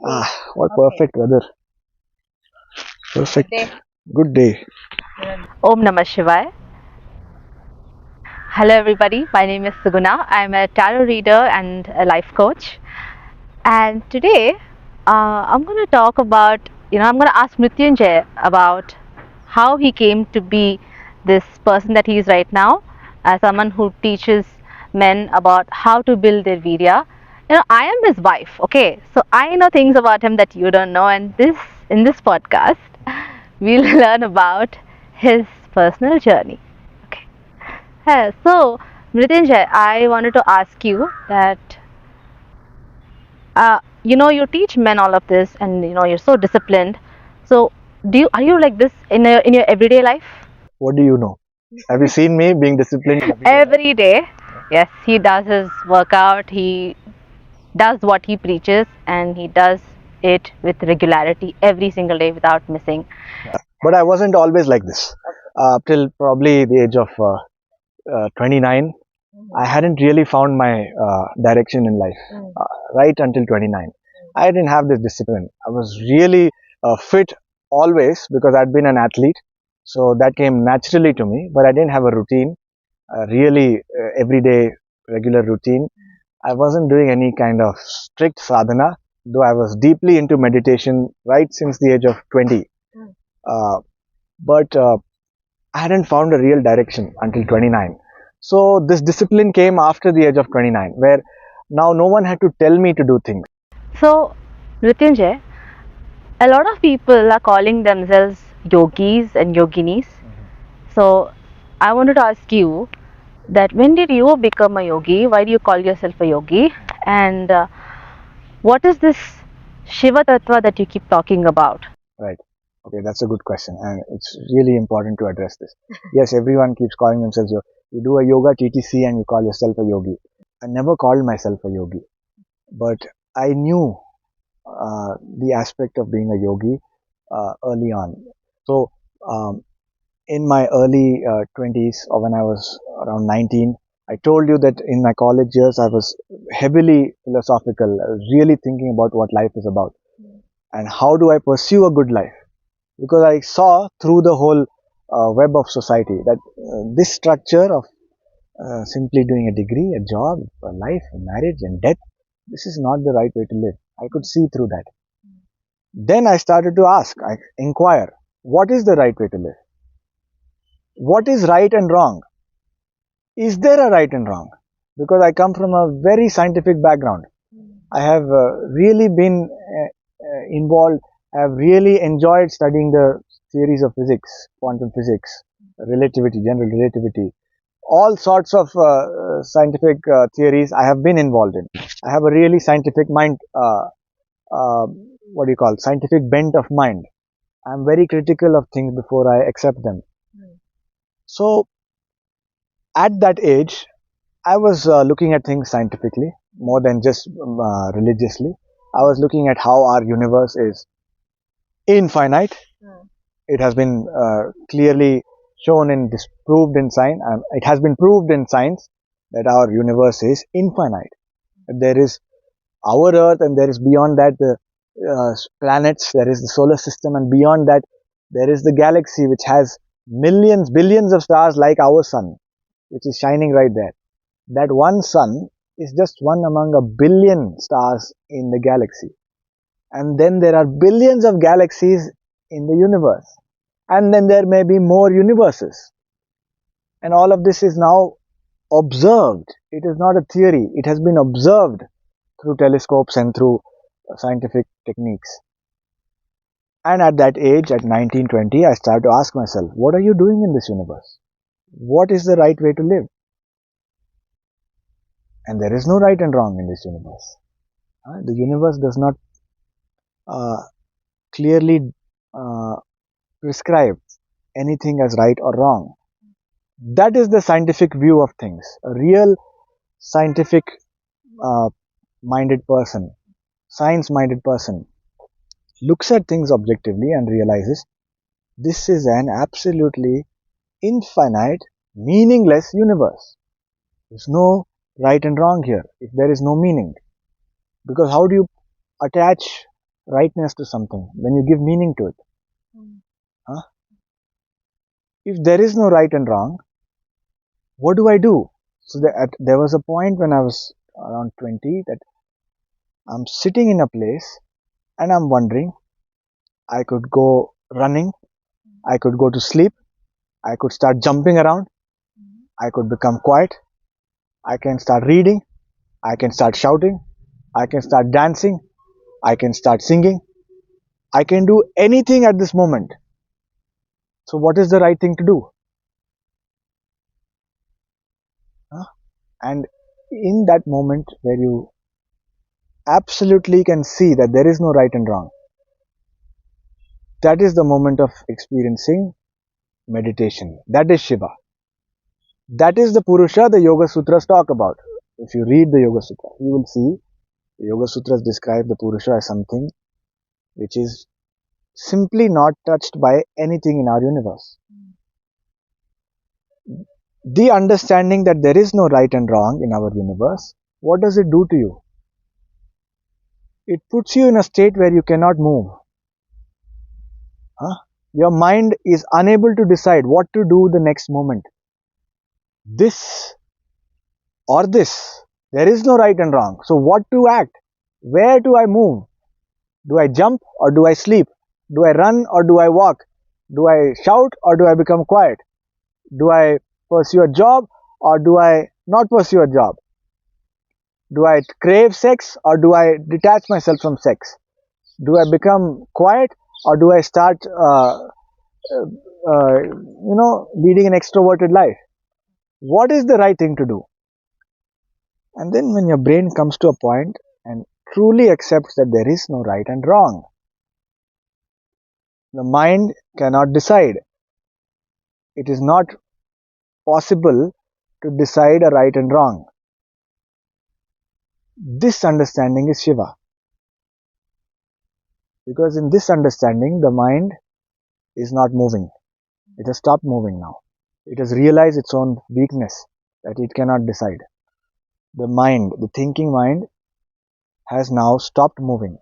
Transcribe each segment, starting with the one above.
What perfect weather. Perfect. Good day. Om Namah Shivaya. Hello everybody, my name is Suguna. I'm a tarot reader and a life coach. And today I'm going to talk about, I'm going to ask Mrityunjay about how he came to be this person that he is right now, as someone who teaches men about how to build their Veerya. I am his wife, okay? So I know things about him that you don't know, and in this podcast, we'll learn about his personal journey. Okay. So, Mrityunjay, I wanted to ask you that you teach men all of this, and you're so disciplined. So, are you like this in your everyday life? What do you know? Have you seen me being disciplined in everyday life? Every day, yes, he does his workout. He does what he preaches, and he does it with regularity every single day without missing. But I wasn't always like this. Till probably the age of 29, I hadn't really found my direction in life. Right until 29, I didn't have this discipline. I was really fit always because I'd been an athlete. So that came naturally to me, but I didn't have a routine, really everyday regular routine. I wasn't doing any kind of strict sadhana, though I was deeply into meditation right since the age of 20. Uh, but I hadn't found a real direction until 29. So this discipline came after the age of 29, where now no one had to tell me to do things. So, Mrityunjay, a lot of people are calling themselves yogis and yoginis. So, I wanted to ask you that when did you become a yogi? Why do you call yourself a yogi? And what is this Shiva Tattva that you keep talking about? Right. Okay, that's a good question, and it's really important to address this. Yes, everyone keeps calling themselves yogi. You do a yoga TTC and you call yourself a yogi. I never called myself a yogi, but I knew the aspect of being a yogi early on. So, in my early 20s, or when I was around 19, I told you that in my college years I was heavily philosophical. I was really thinking about what life is about and how do I pursue a good life, because I saw through the whole web of society that this structure of simply doing a degree, a job, a life, a marriage, and death, this is not the right way to live. I could see through that. Then I started to ask, I inquire, what is the right way to live? What is right and wrong? Is there a right and wrong? Because I come from a very scientific background. I have really been involved. I have really enjoyed studying the theories of physics, quantum physics, relativity, general relativity, all sorts of scientific theories I have been involved in. I have a really scientific mind, uh, what do you call, scientific bent of mind. I'm very critical of things before I accept them. So at that age, I was looking at things scientifically more than just religiously. I was looking at how our universe is infinite. It has been clearly shown and disproved in science. It has been proved in science that our universe is infinite. There is our Earth, and there is beyond that the planets. There is the solar system, and beyond that there is the galaxy, which has millions, billions of stars like our sun, which is shining right there. That one sun is just one among a billion stars in the galaxy. And then there are billions of galaxies in the universe. And then there may be more universes. And all of this is now observed. It is not a theory. It has been observed through telescopes and through scientific techniques. And at that age, at 19, 20, I started to ask myself, what are you doing in this universe? What is the right way to live? And there is no right and wrong in this universe. The universe does not clearly prescribe anything as right or wrong. That is the scientific view of things. A real scientific minded person, science minded person, looks at things objectively and realizes this is an absolutely infinite, meaningless universe. There's no right and wrong here if there is no meaning. Because how do you attach rightness to something, when you give meaning to it. Huh? If there is no right and wrong, what do I do? So there was a point when I was around 20 that I'm sitting in a place and I'm wondering, I could go running, I could go to sleep, I could start jumping around, I could become quiet, I can start reading, I can start shouting, I can start dancing, I can start singing, I can do anything at this moment. So what is the right thing to do? Huh? And in that moment where you absolutely can see that there is no right and wrong, that is the moment of experiencing meditation. That is Shiva. That is the Purusha the Yoga Sutras talk about. If you read the Yoga Sutra, you will see the Yoga Sutras describe the Purusha as something which is simply not touched by anything in our universe. The understanding that there is no right and wrong in our universe, what does it do to you? It puts you in a state where you cannot move. Huh? Your mind is unable to decide what to do the next moment. This or this. There is no right and wrong. So what to act? Where do I move? Do I jump or do I sleep? Do I run or do I walk? Do I shout or do I become quiet? Do I pursue a job or do I not pursue a job? Do I crave sex or do I detach myself from sex? Do I become quiet or do I start, leading an extroverted life? What is the right thing to do? And then when your brain comes to a point and truly accepts that there is no right and wrong, the mind cannot decide. It is not possible to decide a right and wrong. This understanding is Shiva. Because in this understanding, the mind is not moving. It has stopped moving now. It has realized its own weakness, that it cannot decide. The mind, the thinking mind, has now stopped moving.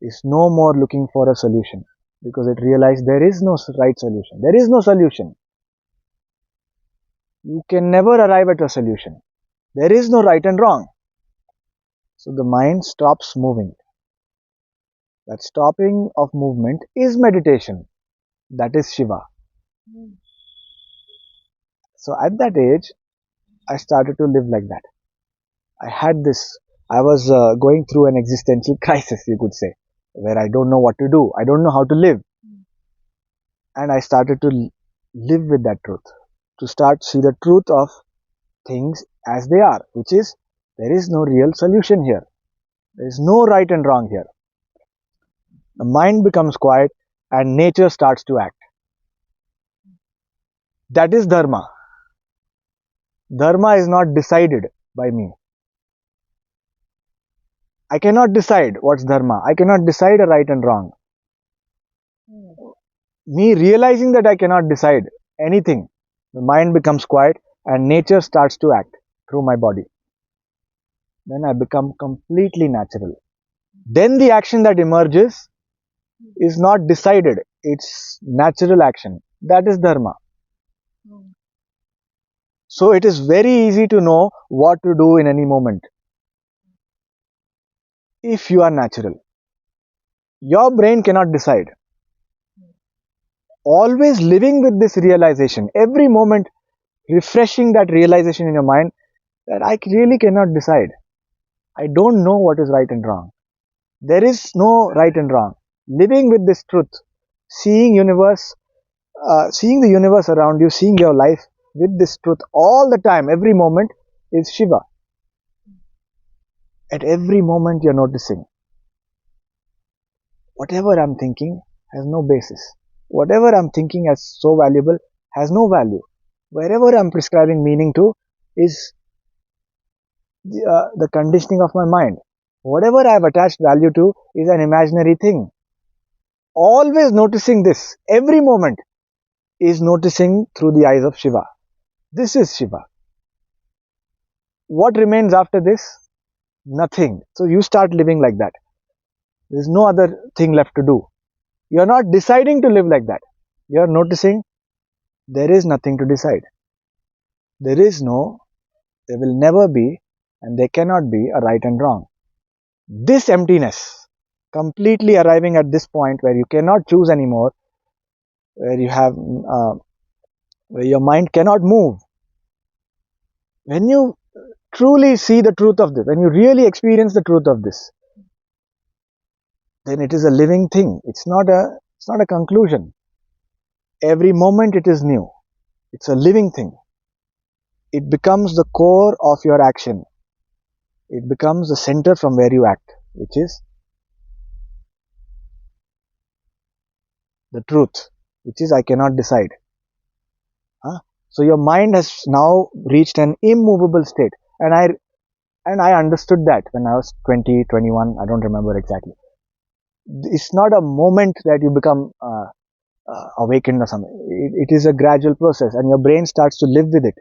Is no more looking for a solution because it realized there is no right solution. There is no solution. You can never arrive at a solution. There is no right and wrong. So the mind stops moving. That stopping of movement is meditation. That is Shiva. So at that age, I started to live like that. I was going through an existential crisis, you could say, where I don't know what to do. I don't know how to live. And I started to live with that truth, to start see the truth of things as they are, which is there is no real solution here. There is no right and wrong here. The mind becomes quiet and nature starts to act. That is Dharma. Dharma is not decided by me. I cannot decide what's Dharma. I cannot decide a right and wrong. Me realizing that I cannot decide anything, the mind becomes quiet and nature starts to act through my body. Then I become completely natural. Then the action that emerges is not decided. It's natural action. That is Dharma. So it is very easy to know what to do in any moment. If you are natural, your brain cannot decide. Always living with this realization, every moment refreshing that realization in your mind that I really cannot decide. I don't know what is right and wrong. There is no right and wrong. Living with this truth, seeing seeing the universe around you, seeing your life with this truth all the time, every moment is Shiva. At every moment you're noticing. Whatever I'm thinking has no basis. Whatever I'm thinking as so valuable has no value. Wherever I'm prescribing meaning to is the conditioning of my mind. Whatever I've attached value to is an imaginary thing. Always noticing this, every moment is noticing through the eyes of Shiva. This is Shiva. What remains after this? Nothing. So you start living like that. There's no other thing left to do. You're not deciding to live like that. You're noticing there is nothing to decide. There is no, there will never be, and there cannot be a right and wrong. This emptiness, completely arriving at this point where you cannot choose anymore, where you have, where your mind cannot move. When you truly see the truth of this, when you really experience the truth of this, then it is a living thing. It's not a conclusion. Every moment it is new. It's a living thing. It becomes the core of your action. It becomes the center from where you act, which is the truth, which is I cannot decide. Huh? So your mind has now reached an immovable state. And I understood that when I was 20, 21, I don't remember exactly. It's not a moment that you become awakened or something. It is a gradual process, and your brain starts to live with it.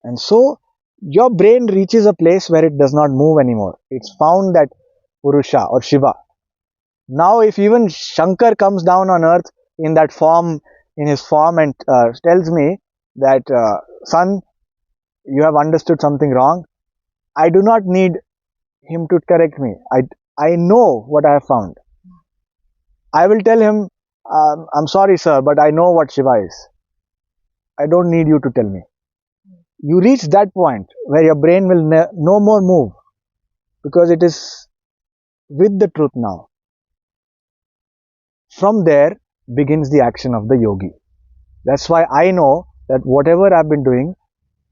And so your brain reaches a place where it does not move anymore. It's found that Purusha or Shiva. Now, if even Shankar comes down on earth in that form, in his form, and tells me that, son, you have understood something wrong, I do not need him to correct me. I know what I have found. I will tell him, I'm sorry, sir, but I know what Shiva is. I don't need you to tell me. You reach that point where your brain will no more move because it is with the truth now. From there begins the action of the yogi. That's why I know that whatever I've been doing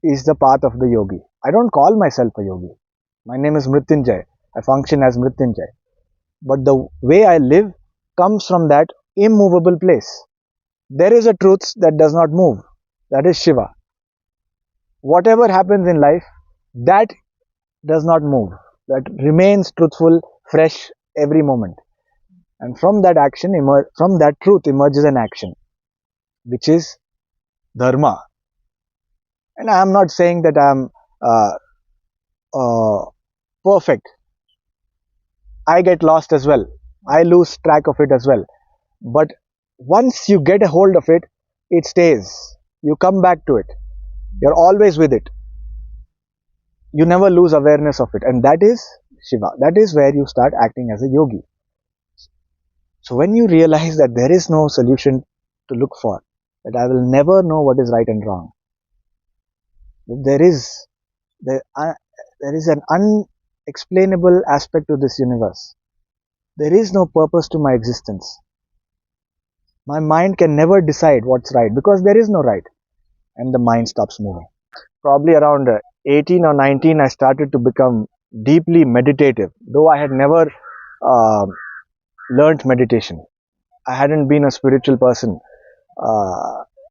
is the path of the yogi. I don't call myself a yogi. My name is Mrityunjay. I function as Mrityunjay. But the way I live comes from that immovable place. There is a truth that does not move. That is Shiva. Whatever happens in life, that does not move. That remains truthful, fresh every moment. And from that action, from that truth emerges an action, which is dharma. And I am not saying that I am perfect. I get lost as well. I lose track of it as well. But once you get a hold of it, it stays. You come back to it. You're always with it. You never lose awareness of it. And that is Shiva. That is where you start acting as a yogi. So when you realize that there is no solution to look for, that I will never know what is right and wrong, there is an unexplainable aspect to this universe. There is no purpose to my existence. My mind can never decide what's right because there is no right, and the mind stops moving. Probably around 18 or 19, I started to become deeply meditative, though I had never learnt meditation. I hadn't been a spiritual person,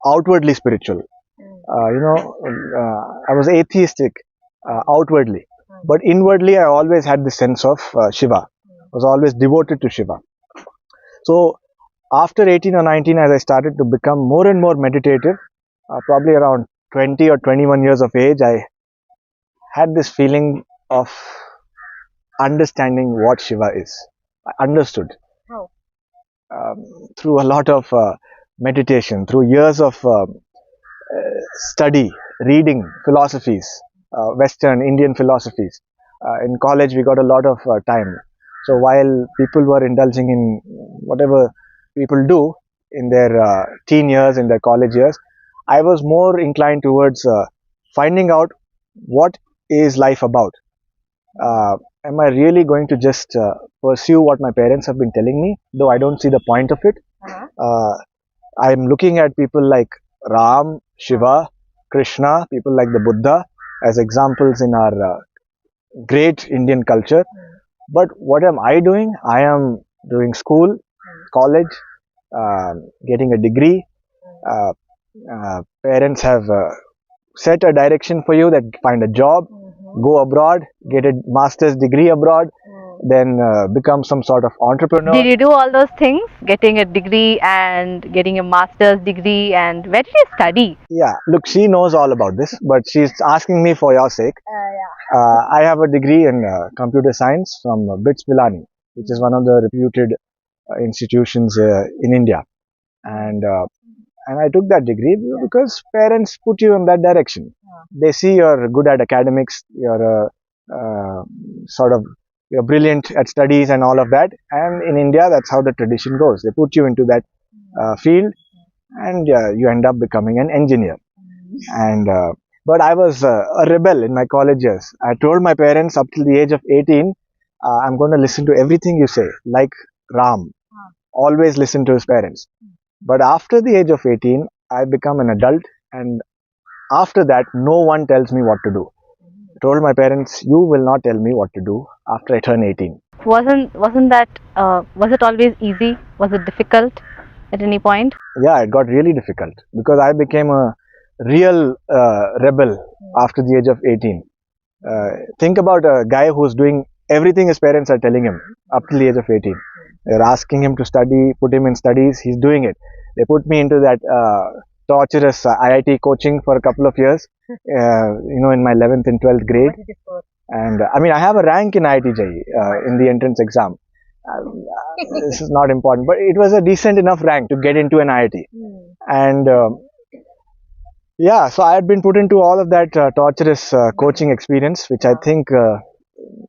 outwardly spiritual. I was atheistic outwardly, but inwardly I always had the sense of Shiva. I was always devoted to Shiva. So after 18 or 19, as I started to become more and more meditative, probably around 20 or 21 years of age, I had this feeling of understanding what Shiva is. I understood. Oh. Through a lot of meditation, through years of study, reading philosophies, Western Indian philosophies. In college, we got a lot of time. So while people were indulging in whatever people do in their teen years, in their college years, I was more inclined towards finding out what is life about. Am I really going to just pursue what my parents have been telling me, though I don't see the point of it? I'm looking at people like Ram, Shiva, Krishna, people like the Buddha as examples in our great Indian culture. But what am I doing? I am doing school, college, getting a degree. Parents have set a direction for you that find a job, go abroad, get a master's degree abroad, then become some sort of entrepreneur. Did you do all those things? Getting a degree and getting a master's degree, and where did you study? Yeah, look, she knows all about this, but she's asking me for your sake. I have a degree in computer science from BITS Pilani, which is one of the reputed institutions in India. And I took that degree because parents put you in that direction. They see you're good at academics, you're sort of you're brilliant at studies and all of that. And in India, that's how the tradition goes. They put you into that field, and you end up becoming an engineer. And but I was a rebel in my college years. I told my parents up till the age of 18, I'm going to listen to everything you say, like Ram. Always listen to his parents. But after the age of 18, I become an adult, and after that, no one tells me what to do. I told my parents, you will not tell me what to do after I turn 18. Wasn't that was it always easy? Was it difficult at any point? Yeah, it got really difficult because I became a real rebel after the age of 18. Think about a guy who's doing everything his parents are telling him up till the age of 18. They're asking him to study, put him in studies, he's doing it. They put me into that torturous IIT coaching for a couple of years, in my 11th and 12th grade. And I mean, I have a rank in IIT JEE in the entrance exam. This is not important, but it was a decent enough rank to get into an IIT. And yeah, so I had been put into all of that torturous coaching experience, which I think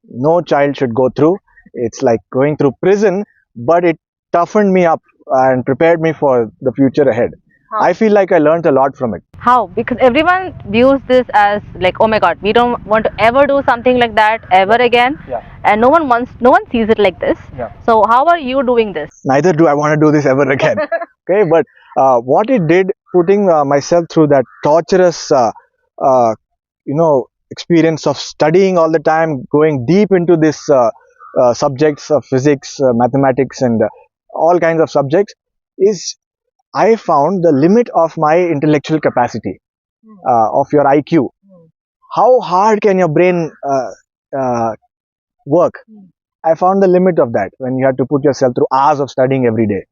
no child should go through. It's like going through prison, but it toughened me up and prepared me for the future ahead. I feel like I learned a lot from it. How? Because everyone views this as like, oh my God, we don't want to ever do something like that ever again, and no one sees it like this. So how are you doing this? Neither do I want to do this ever again. Okay, but what it did, putting myself through that torturous, experience of studying all the time, going deep into this subjects of physics, mathematics, and all kinds of subjects, is I found the limit of my intellectual capacity, of your IQ. How hard can your brain work? I found the limit of that when you had to put yourself through hours of studying every day.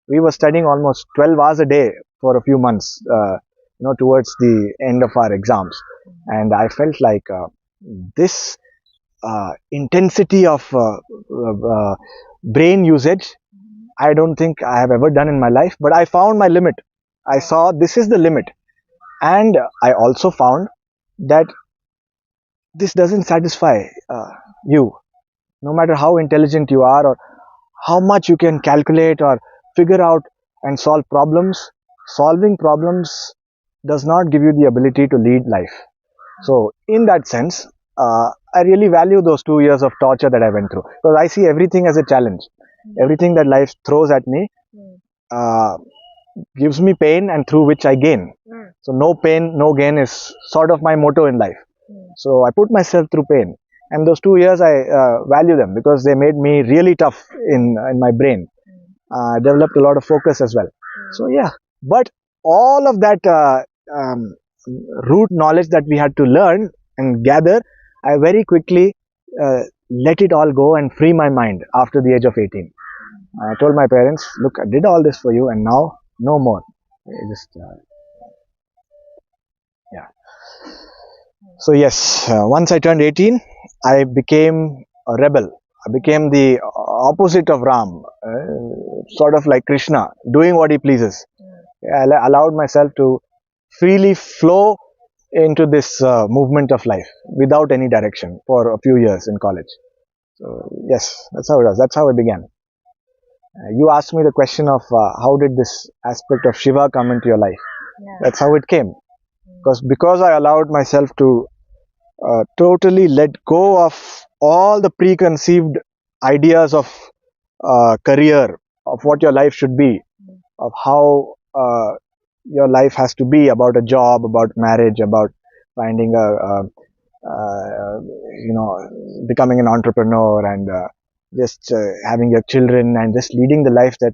We were studying almost 12 hours a day for a few months, towards the end of our exams. And I felt like this intensity of brain usage, I don't think I have ever done in my life, but I found my limit. I saw this is the limit. And I also found that this doesn't satisfy you. No matter how intelligent you are or how much you can calculate or figure out and solve problems, solving problems does not give you the ability to lead life. So in that sense, I really value those 2 years of torture that I went through, because I see everything as a challenge. Everything that life throws at me gives me pain, and through which I gain. So no pain, no gain is sort of my motto in life. So I put myself through pain, and those 2 years I value them because they made me really tough in my brain. I developed a lot of focus as well. So yeah, but all of that root knowledge that we had to learn and gather, I very quickly let it all go and free my mind after the age of 18. I told my parents, look, I did all this for you, and now no more. Yeah. So yes, once I turned 18, I became a rebel. I became the opposite of Ram, sort of like Krishna, doing what he pleases. I allowed myself to freely flow into this movement of life without any direction for a few years in college. So yes, that's how it was. That's how it began. You asked me the question of how did this aspect of Shiva come into your life? That's how it came. Because I allowed myself to totally let go of all the preconceived ideas of career, of what your life should be, of how your life has to be, about a job, about marriage, about finding becoming an entrepreneur, and just having your children and just leading the life that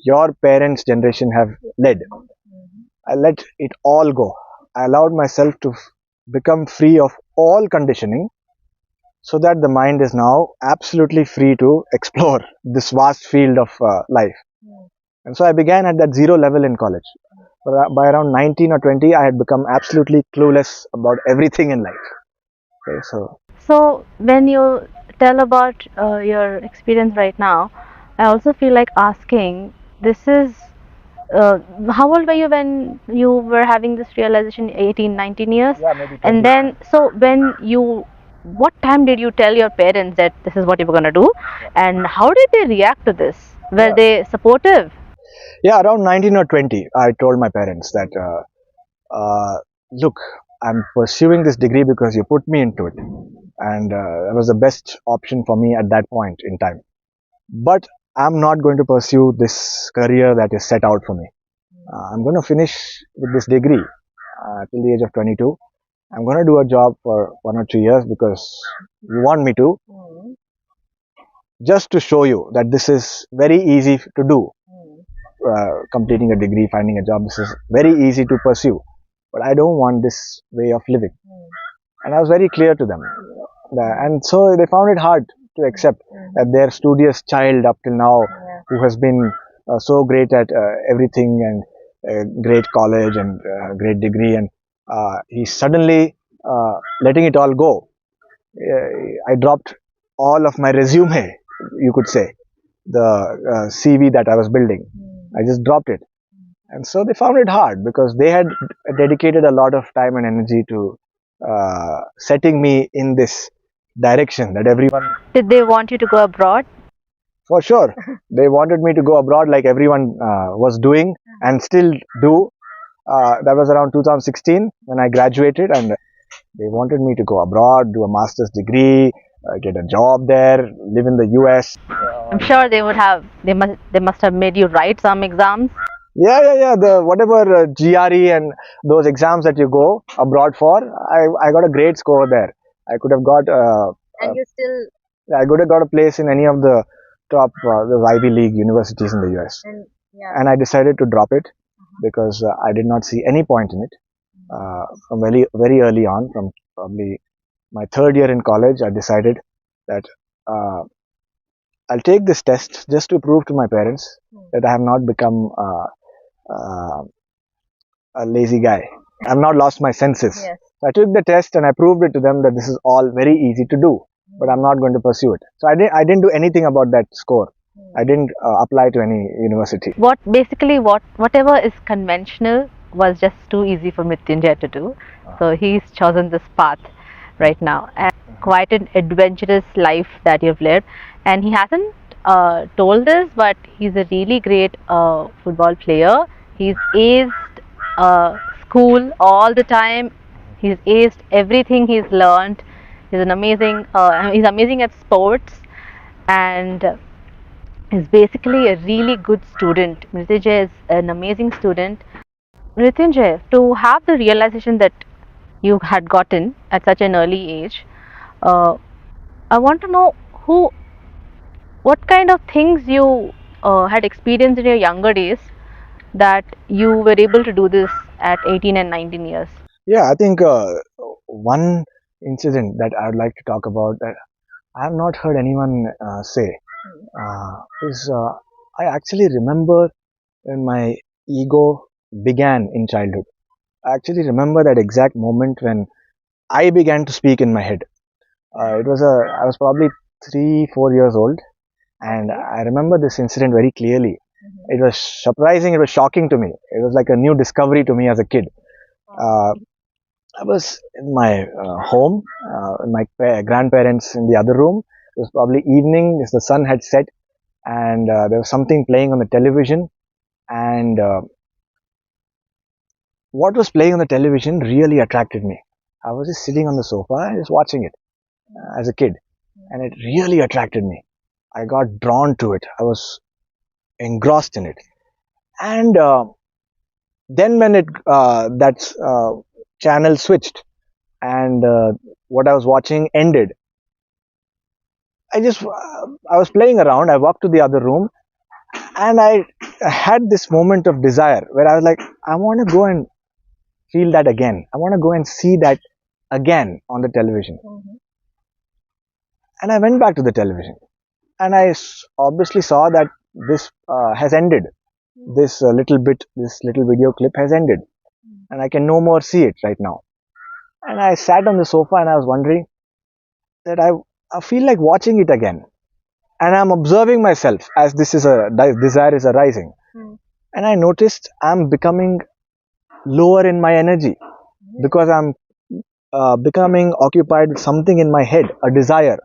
your parents' generation have led. I let it all go. I allowed myself to become free of all conditioning, so that the mind is now absolutely free to explore this vast field of life. And so I began at that zero level in college. But by around 19 or 20, I had become absolutely clueless about everything in life. Okay, so when you tell about your experience right now, I also feel like asking, this is uh, how old were you when you were having this realization? 18, 19 years? Yeah, maybe And 20. then, so when you, what time did you tell your parents that this is what you were going to do? And how did they react to this? Were Yeah. they supportive? Yeah, around 19 or 20, I told my parents that, look, I'm pursuing this degree because you put me into it. And that was the best option for me at that point in time. But I'm not going to pursue this career that is set out for me. I'm going to finish with this degree till the age of 22. I'm going to do a job for 1 or 2 years because you want me to, just to show you that this is very easy to do. Completing a degree, finding a job, this is very easy to pursue. But I don't want this way of living. And I was very clear to them. And so they found it hard to accept that their studious child up till now, who has been so great at everything and great college and great degree, and he's suddenly letting it all go. I dropped all of my resume, you could say, the CV that I was building. I just dropped it. And so they found it hard because they had dedicated a lot of time and energy to setting me in this direction that everyone, Did they want you to go abroad? for sure, they wanted me to go abroad like everyone was doing and still do. That was around 2016 when I graduated, and they wanted me to go abroad, do a master's degree, get a job there, live in the US. I'm sure they would have, they must have made you write some exams. Yeah. The whatever GRE and those exams that you go abroad for, I got a great score there. I could have got And you still, I could have got a place in any of the top the Ivy League universities in the US. And I decided to drop it because I did not see any point in it. From very early on, from probably my third year in college, I decided that I'll take this test just to prove to my parents that I have not become uh, a lazy guy. I've not lost my senses. Yes. So I took the test and I proved it to them that this is all very easy to do, but I'm not going to pursue it. So I didn't do anything about that score. I didn't apply to any university. What basically whatever is conventional was just too easy for Mrityunjay to do. So he's chosen this path right now, and quite an adventurous life that you've led. And he hasn't told this, but he's a really great football player. He's aced school all the time. He's aced everything he's learned. He's an amazing. He's amazing at sports, and is basically a really good student. Mrityunjay is an amazing student. Mrityunjay, to have the realization that you had gotten at such an early age, uh, I want to know what kind of things you had experienced in your younger days that you were able to do this at 18 and 19 years. Yeah, I think one incident that I would like to talk about that I have not heard anyone say is I actually remember when my ego began in childhood. I actually remember that exact moment when I began to speak in my head. I was probably 3, 4 years old, and I remember this incident very clearly. It was surprising. It was shocking to me. It was like a new discovery to me as a kid. Uh, I was in my home, my grandparents in the other room. It was probably evening, as the sun had set, and there was something playing on the television. And what was playing on the television really attracted me. I was just sitting on the sofa and just watching it as a kid, and it really attracted me. I got drawn to it. I was engrossed in it, and then when that channel switched and what I was watching ended, I was playing around. I walked to the other room, and I had this moment of desire where I was like, I want to go and feel that again. I want to go and see that again on the television. And I went back to the television, and I obviously saw that this has ended. This this little video clip has ended, and I can no more see it right now. And I sat on the sofa and I was wondering that I feel like watching it again, and I'm observing myself as desire is arising, and I noticed I'm becoming lower in my energy because I'm becoming occupied with something in my head, a desire.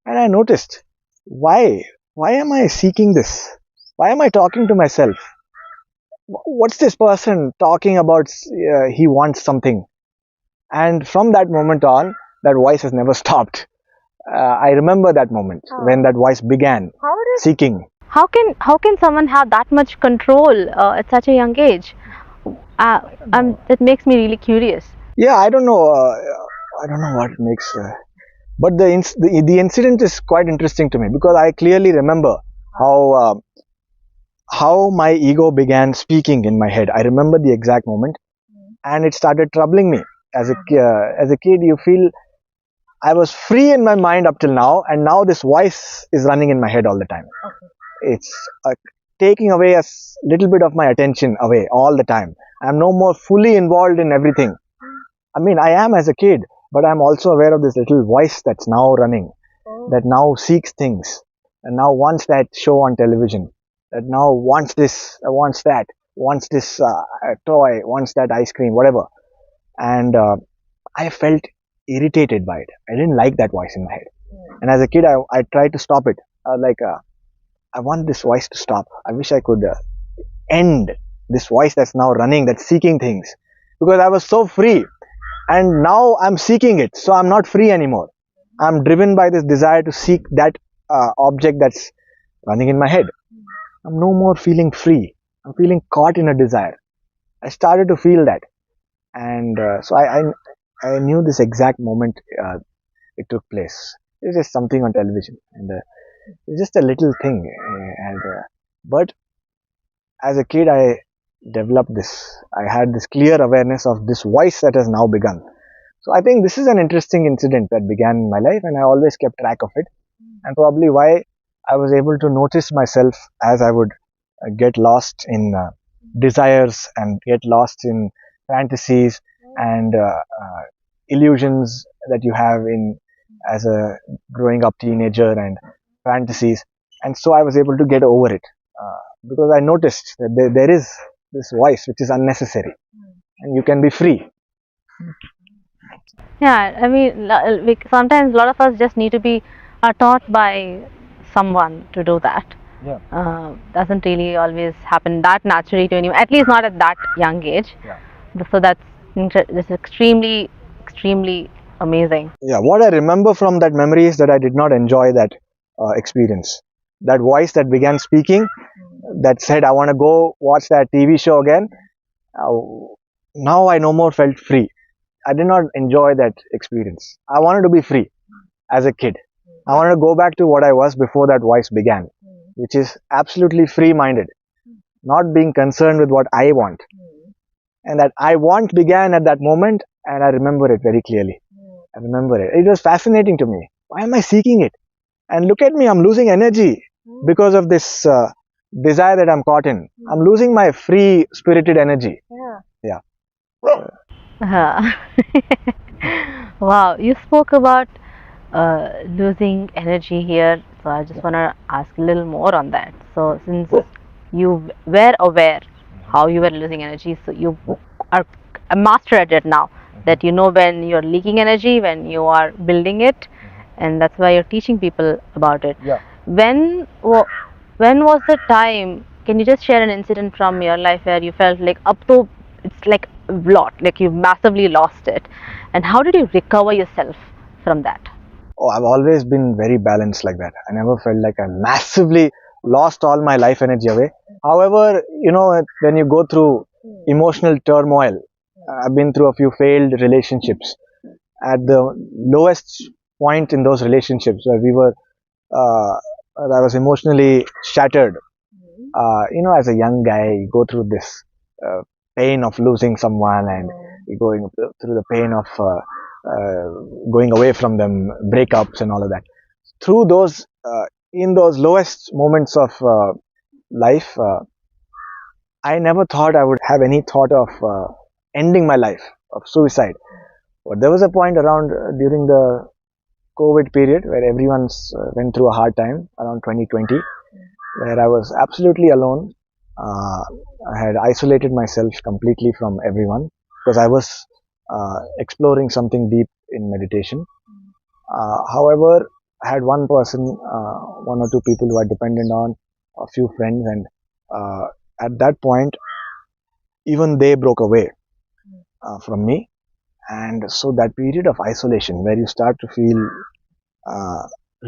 And I noticed, why? Why am I seeking this? Why am I talking to myself? What's this person talking about? He wants something. And from that moment on, that voice has never stopped. I remember that moment when that voice began seeking. How can someone have that much control at such a young age? That makes me really curious. Yeah, I don't know. I don't know what makes. But the incident is quite interesting to me because I clearly remember how how my ego began speaking in my head. I remember the exact moment, and it started troubling me. As a kid, you feel I was free in my mind up till now, and now this voice is running in my head all the time. It's taking away little bit of my attention away all the time. I'm no more fully involved in everything. I mean, I am as a kid, but I'm also aware of this little voice that's now running, that now seeks things, and now wants that show on television, that now wants this, wants that, wants this toy, wants that ice cream, whatever. And I felt irritated by it. I didn't like that voice in my head. And as a kid, I tried to stop it. I want this voice to stop. I wish I could end this voice that's now running, that's seeking things. Because I was so free. And now I'm seeking it. So I'm not free anymore. I'm driven by this desire to seek that object that's running in my head. I'm no more feeling free. I'm feeling caught in a desire. I started to feel that. And I knew this exact moment it took place. It was just something on television. And it's just a little thing. But as a kid, I developed this. I had this clear awareness of this voice that has now begun. So I think this is an interesting incident that began in my life, and I always kept track of it. And probably why I was able to notice myself as I would get lost in desires and get lost in fantasies and illusions that you have in as a growing up teenager and fantasies. And so I was able to get over it because I noticed that there is this voice which is unnecessary and you can be free. Yeah, I mean, sometimes a lot of us just need to be taught by someone to do that. Yeah. Doesn't really always happen that naturally to anyone, at least not at that young age. Yeah. So that's extremely, extremely amazing. Yeah, what I remember from that memory is that I did not enjoy that experience. That voice that began speaking, that said, I want to go watch that TV show again. Now I no more felt free. I did not enjoy that experience. I wanted to be free as a kid. I wanted to go back to what I was before that voice began, which is absolutely free minded, not being concerned with what I want. And that I want began at that moment, and I remember it very clearly. I remember it. It was fascinating to me. Why am I seeking it? And look at me, I'm losing energy because of this desire that I'm caught in. I'm losing my free spirited energy. Yeah. Uh, wow, you spoke about losing energy here, so I just want to ask a little more on that. So, since you were aware how you were losing energy, so you are a master at it now, that you know when you're leaking energy, when you are building it, and that's why you're teaching people about it. Yeah. When was the time? Can you just share an incident from your life where you felt like up to it's like a lot, like you massively lost it, and how did you recover yourself from that? Oh, I've always been very balanced like that. I never felt like I massively lost all my life energy away. However, when you go through emotional turmoil, I've been through a few failed relationships. At the lowest point in those relationships where I was emotionally shattered. As a young guy, you go through this pain of losing someone, and you're going through the pain of going away from them, breakups and all of that. Through those, in those lowest moments of life, I never thought I would have any thought of ending my life, of suicide. But there was a point around during the COVID period where everyone went through a hard time around 2020, where I was absolutely alone. I had isolated myself completely from everyone because I was exploring something deep in meditation. However, I had one person, one or two people who I depended on, a few friends, and at that point, even they broke away from me. And so that period of isolation where you start to feel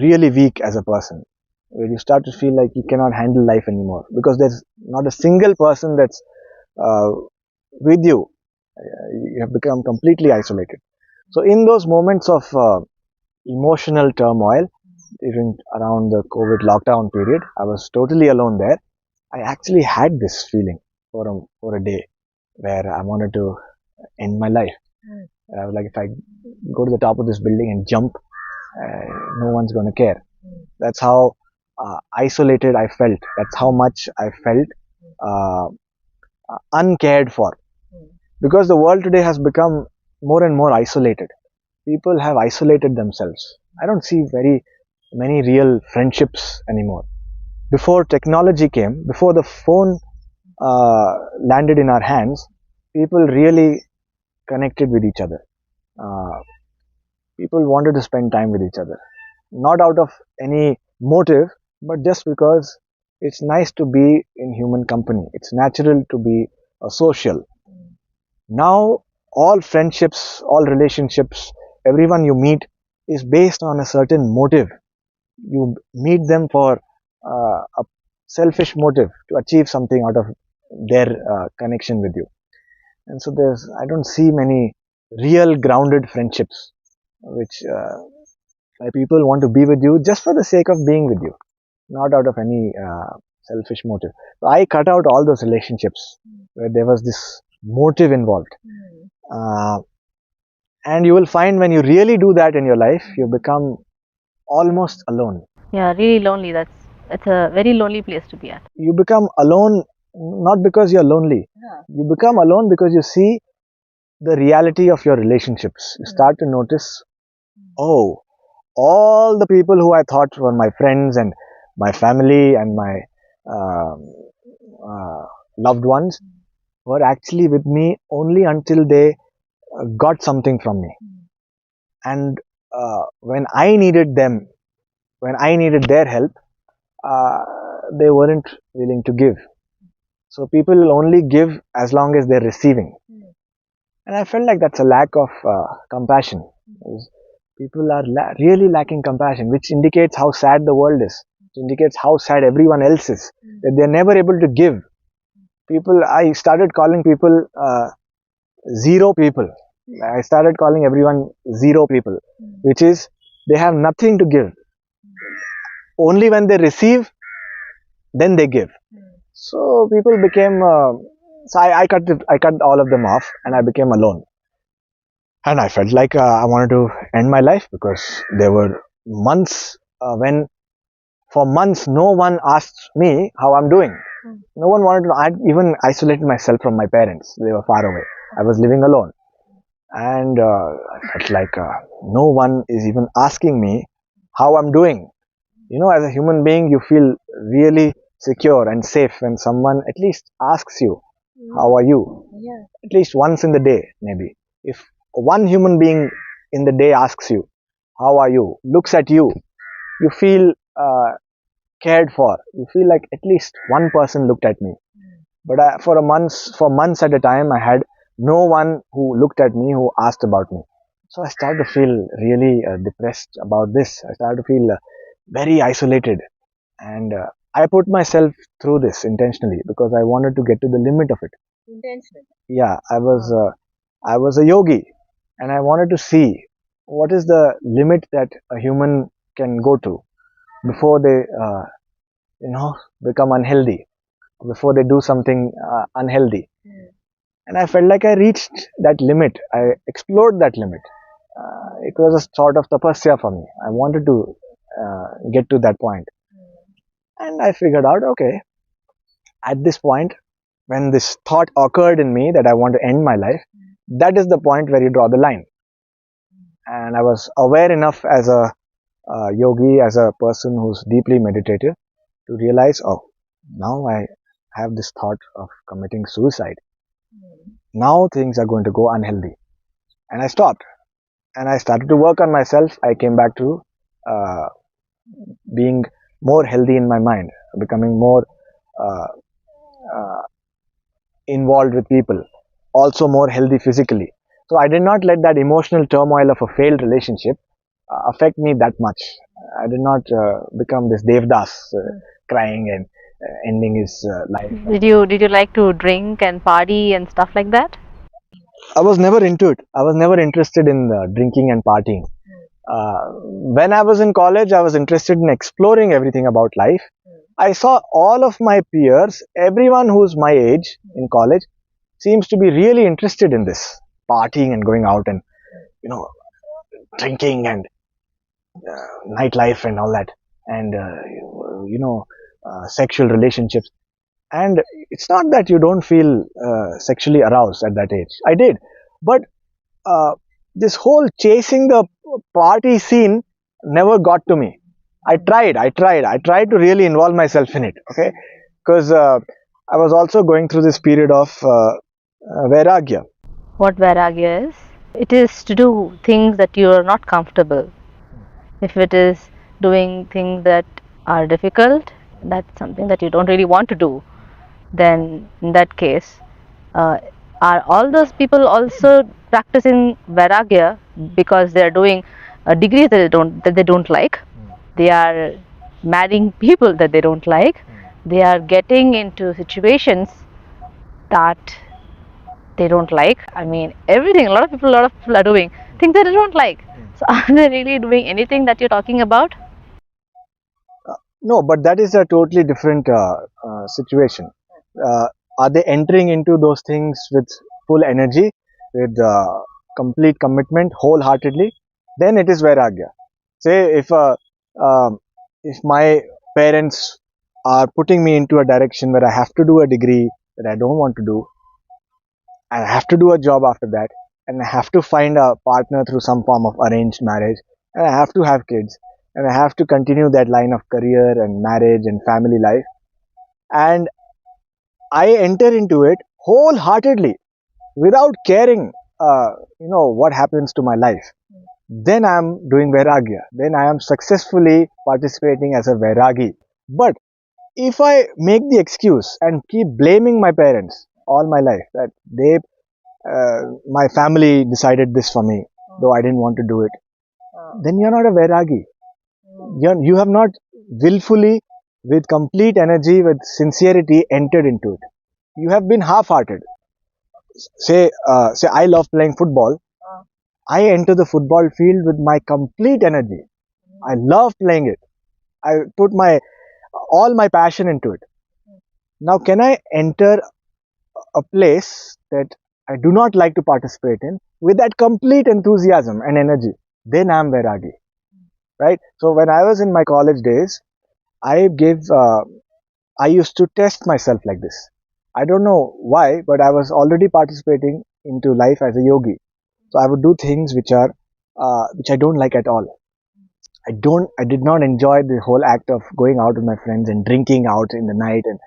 really weak as a person, where you start to feel like you cannot handle life anymore because there's not a single person that's uh, with you. You have become completely isolated. So in those moments of emotional turmoil, even around the COVID lockdown period, I was totally alone there. I actually had this feeling for a day where I wanted to end my life. I was like, if I go to the top of this building and jump, no one's going to care. That's how isolated I felt. That's how much I felt uh, uncared for. Because the world today has become more and more isolated. People have isolated themselves. I don't see very many real friendships anymore. Before technology came, before the phone landed in our hands, people really connected with each other. Uh, People wanted to spend time with each other, not out of any motive, but just because it's nice to be in human company. It's natural to be social. Now, all friendships, all relationships, everyone you meet is based on a certain motive. You meet them for a selfish motive to achieve something out of their connection with you. And so I don't see many real grounded friendships which people want to be with you just for the sake of being with you, not out of any selfish motive. So I cut out all those relationships where there was this motive involved. Uh, and you will find when you really do that in your life, you become almost alone. Yeah, really lonely. It's a very lonely place to be at. You become alone not because you're lonely. You become alone because you see the reality of your relationships. You start to notice, oh, all the people who I thought were my friends and my family and my um loved ones were actually with me only until they got something from me. And when I needed them, when I needed their help, uh, they weren't willing to give. So people will only give as long as they're receiving. And I felt like that's a lack of compassion. People are really lacking compassion, which indicates how sad the world is. It indicates how sad everyone else is. That they're never able to give. I started calling people zero people. I started calling everyone zero people, which is they have nothing to give. Only when they receive, then they give. So people became. I cut all of them off, and I became alone. And I felt like I wanted to end my life because there were months when, for months, no one asked me how I'm doing. No one wanted to. I even isolated myself from my parents. They were far away. I was living alone. And I felt like no one is even asking me how I'm doing. You know, as a human being, you feel really secure and safe when someone at least asks you, how are you? At least once in the day, maybe. If one human being in the day asks you, how are you? Looks at you, you feel cared for. You feel like at least one person looked at me. But for months at a time, I had no one who looked at me, who asked about me. So I started to feel really depressed about this. I started to feel very isolated, and I put myself through this intentionally because I wanted to get to the limit of it. Yeah, I was a yogi, and I wanted to see what is the limit that a human can go to before they, become unhealthy, before they do something unhealthy. And I felt like I reached that limit. I explored that limit. It was a sort of tapasya for me. I wanted to get to that point. And I figured out, okay, at this point, when this thought occurred in me that I want to end my life, that is the point where you draw the line. And I was aware enough as a yogi as a person who's deeply meditative to realize, oh, now I have this thought of committing suicide. Now things are going to go unhealthy. And I stopped and I started to work on myself. I came back to uh, being more healthy in my mind, becoming more uh, uh, involved with people, also more healthy physically. So I did not let that emotional turmoil of a failed relationship affect me that much. I did not become this Devdas crying and ending his life. Did you like to drink and party and stuff like that? I was never into it. I was never interested in drinking and partying. When I was in college, I was interested in exploring everything about life. I saw all of my peers, everyone who's my age in college, seems to be really interested in this partying and going out and drinking and nightlife and all that, and sexual relationships. And it's not that you don't feel sexually aroused at that age. I did, but uh, this whole chasing the party scene never got to me. I tried to really involve myself in it, okay, because I was also going through this period of Vairagya. What Vairagya is? It is to do things that you are not comfortable. If it is doing things that are difficult, that's something that you don't really want to do, then in that case, uh, are all those people also practicing Vairagya because they are doing degrees that they don't like? They are marrying people that they don't like. They are getting into situations that they don't like. I mean, everything. A lot of people are doing things that they don't like. So, are they really doing anything that you're talking about? No, but that is a totally different situation. Uh, are they entering into those things with full energy, with complete commitment, wholeheartedly? Then it is Vairagya. Say um, if my parents are putting me into a direction where I have to do a degree that I don't want to do, and I have to do a job after that, and I have to find a partner through some form of arranged marriage, and I have to have kids, and I have to continue that line of career and marriage and family life, and I enter into it wholeheartedly without caring, what happens to my life. Then I am doing Vairagya. Then I am successfully participating as a Vairagi. But if I make the excuse and keep blaming my parents all my life that my family decided this for me, though I didn't want to do it, then you're not a Vairagi. You have not willfully, with complete energy, with sincerity, entered into it. You have been half-hearted. Say I love playing football. I enter the football field with my complete energy. I love playing it. I put my all my passion into it. Now, can I enter a place that I do not like to participate in with that complete enthusiasm and energy? Then I am Vairagi, right? So when I was in my college days, I gave I used to test myself like this. I don't know why, but I was already participating into life as a yogi. So I would do things which I don't like at all. I did not enjoy the whole act of going out with my friends and drinking out in the night and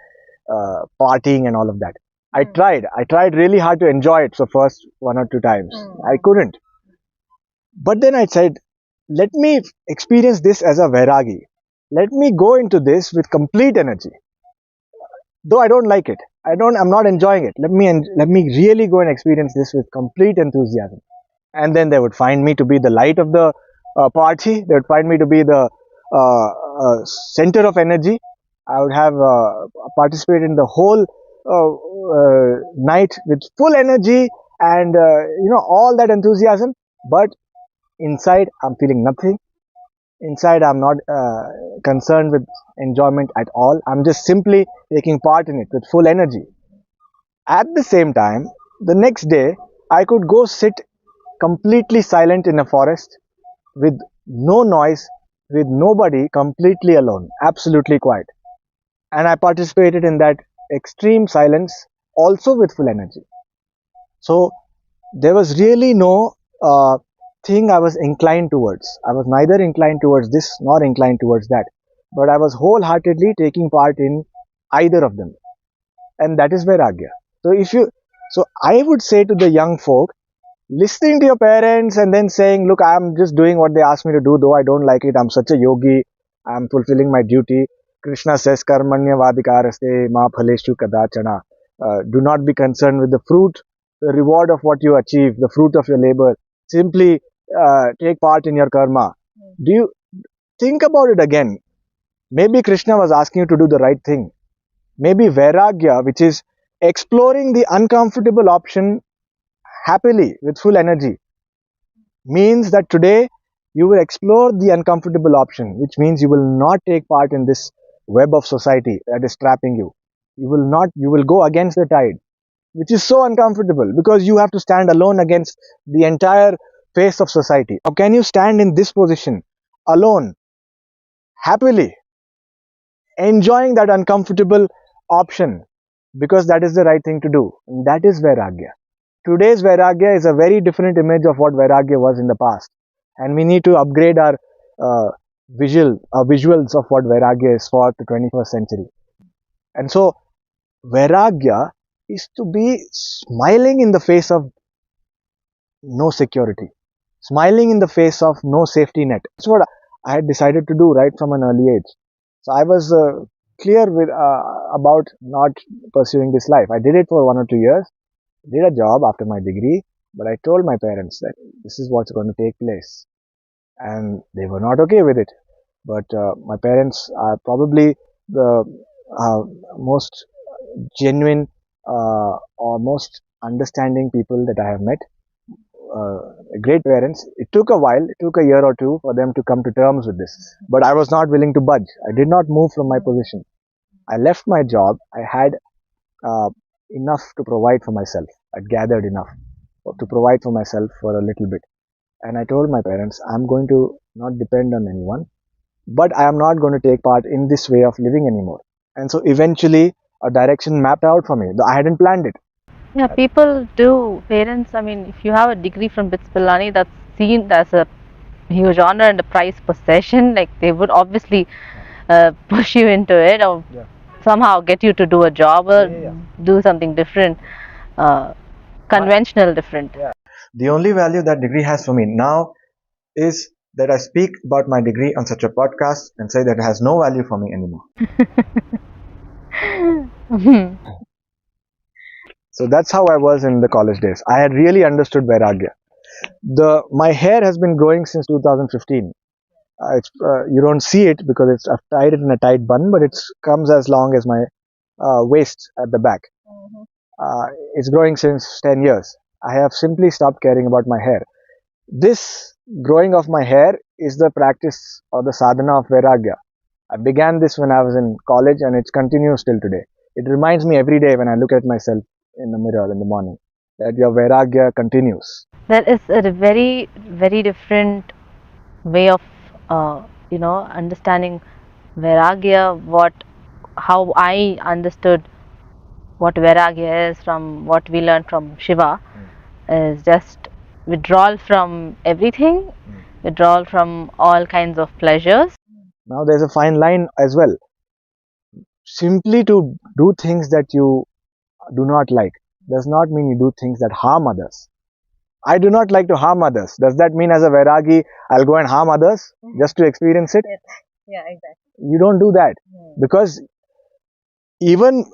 partying and all of that. I tried really hard to enjoy it. So first one or two times, I couldn't. But then I said, let me experience this as a Vairagi. Let me go into this with complete energy. Though I don't like it, I'm not enjoying it. Let me really go and experience this with complete enthusiasm. And then they would find me to be the light of the party. They would find me to be the center of energy. I would have participated in the whole night with full energy and all that enthusiasm. But inside, I'm feeling nothing. Inside, I'm not concerned with enjoyment at all. I'm just simply taking part in it with full energy. At the same time, the next day, I could go sit completely silent in a forest with no noise, with nobody, completely alone, absolutely quiet. And I participated in that extreme silence also with full energy. So there was really no thing I was inclined towards. I was neither inclined towards this nor inclined towards that, but I was wholeheartedly taking part in either of them, and that is Vairagya. So if you, so I would say to the young folk, listening to your parents and then saying, look, I'm just doing what they asked me to do, though I don't like it. I'm such a yogi. I'm fulfilling my duty. Krishna says, karmanya vadikaraste ma phaleshu kadachana. Do not be concerned with the fruit, the reward of what you achieve, the fruit of your labor. Simply take part in your karma. Do you think about it again? Maybe Krishna was asking you to do the right thing. Maybe Vairagya, which is exploring the uncomfortable option happily with full energy, means that today you will explore the uncomfortable option, which means you will not take part in this web of society that is trapping you. You will not, you will go against the tide, which is so uncomfortable because you have to stand alone against the entire face of society. How can you stand in this position alone, happily, enjoying that uncomfortable option because that is the right thing to do? And that is Vairagya. Today's Vairagya is a very different image of what Vairagya was in the past. And we need to upgrade our visuals of what Vairagya is for the 21st century. And so, Vairagya is to be smiling in the face of no security, smiling in the face of no safety net. That's what I had decided to do right from an early age. So I was clear with about not pursuing this life. I did it for 1 or 2 years, did a job after my degree, but I told my parents that this is what's going to take place, and they were not okay with it. But my parents are probably the most genuine or most understanding people that I have met. Great parents. It took a while, it took a year or two for them to come to terms with this. But I was not willing to budge. I did not move from my position. I left my job. I had enough to provide for myself. I'd gathered enough to provide for myself for a little bit. And I told my parents, I'm going to not depend on anyone, but I am not going to take part in this way of living anymore. And so eventually a direction mapped out for me. I hadn't planned it. Yeah, people do. Parents, I mean, if you have a degree from BITS Pilani, that's seen as a huge honor and a prized possession. Like they would obviously push you into it or Yeah. somehow get you to do a job or Yeah. do something different, conventional different. Yeah. The only value that degree has for me now is that I speak about my degree on such a podcast and say that it has no value for me anymore. So that's how I was in the college days. I had really understood Vairagya. My hair has been growing since 2015. You don't see it because I've tied it in a tight bun, but it comes as long as my waist at the back. Uh, it's growing since 10 years. I have simply stopped caring about my hair. This growing of my hair is the practice or the sadhana of Vairagya. I began this when I was in college and it continues till today. It reminds me every day when I look at myself in the mirror in the morning that your Vairagya continues. That is a very, very different way of, understanding Vairagya. How I understood what Vairagya is from what we learned from Shiva is just withdrawal from everything, withdrawal from all kinds of pleasures. Now there's a fine line as well. Simply to do things that you do not like does not mean you do things that harm others. I do not like to harm others. Does that mean as a Vairagi, I'll go and harm others just to experience it? Yeah, exactly. You don't do that. Because even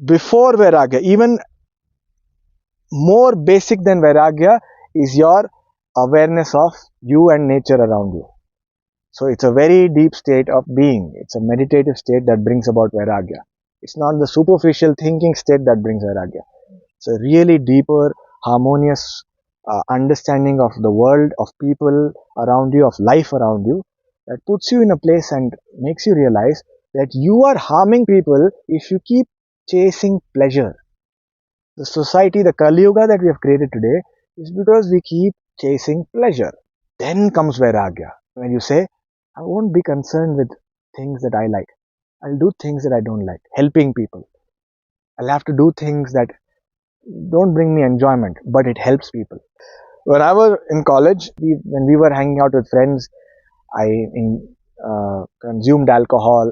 before Vairagya, even more basic than Vairagya is your awareness of you and nature around you. So it's a very deep state of being. It's a meditative state that brings about Vairagya. It's not the superficial thinking state that brings Vairagya. It's a really deeper, harmonious understanding of the world, of people around you, of life around you, that puts you in a place and makes you realize that you are harming people if you keep chasing pleasure. The society, the Kali Yuga that we have created today is because we keep chasing pleasure. Then comes Vairagya. When you say, I won't be concerned with things that I like. I'll do things that I don't like. Helping people. I'll have to do things that don't bring me enjoyment, but it helps people. When I was in college, when we were hanging out with friends, I consumed alcohol.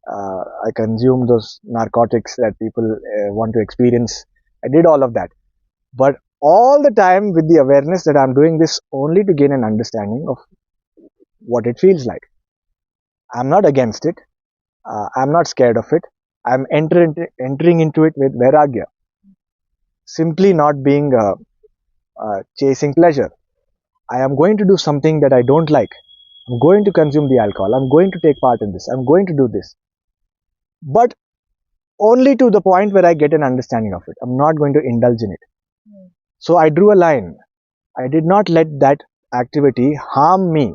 I consumed those narcotics that people want to experience. I did all of that, but all the time with the awareness that I'm doing this only to gain an understanding of what it feels like. I'm not against it. I'm not scared of it. I'm entering into it with Vairagya, simply not being chasing pleasure. I am going to do something that I don't like. I'm going to consume the alcohol. I'm going to take part in this. I'm going to do this. But only to the point where I get an understanding of it. I'm not going to indulge in it. So I drew a line. I did not let that activity harm me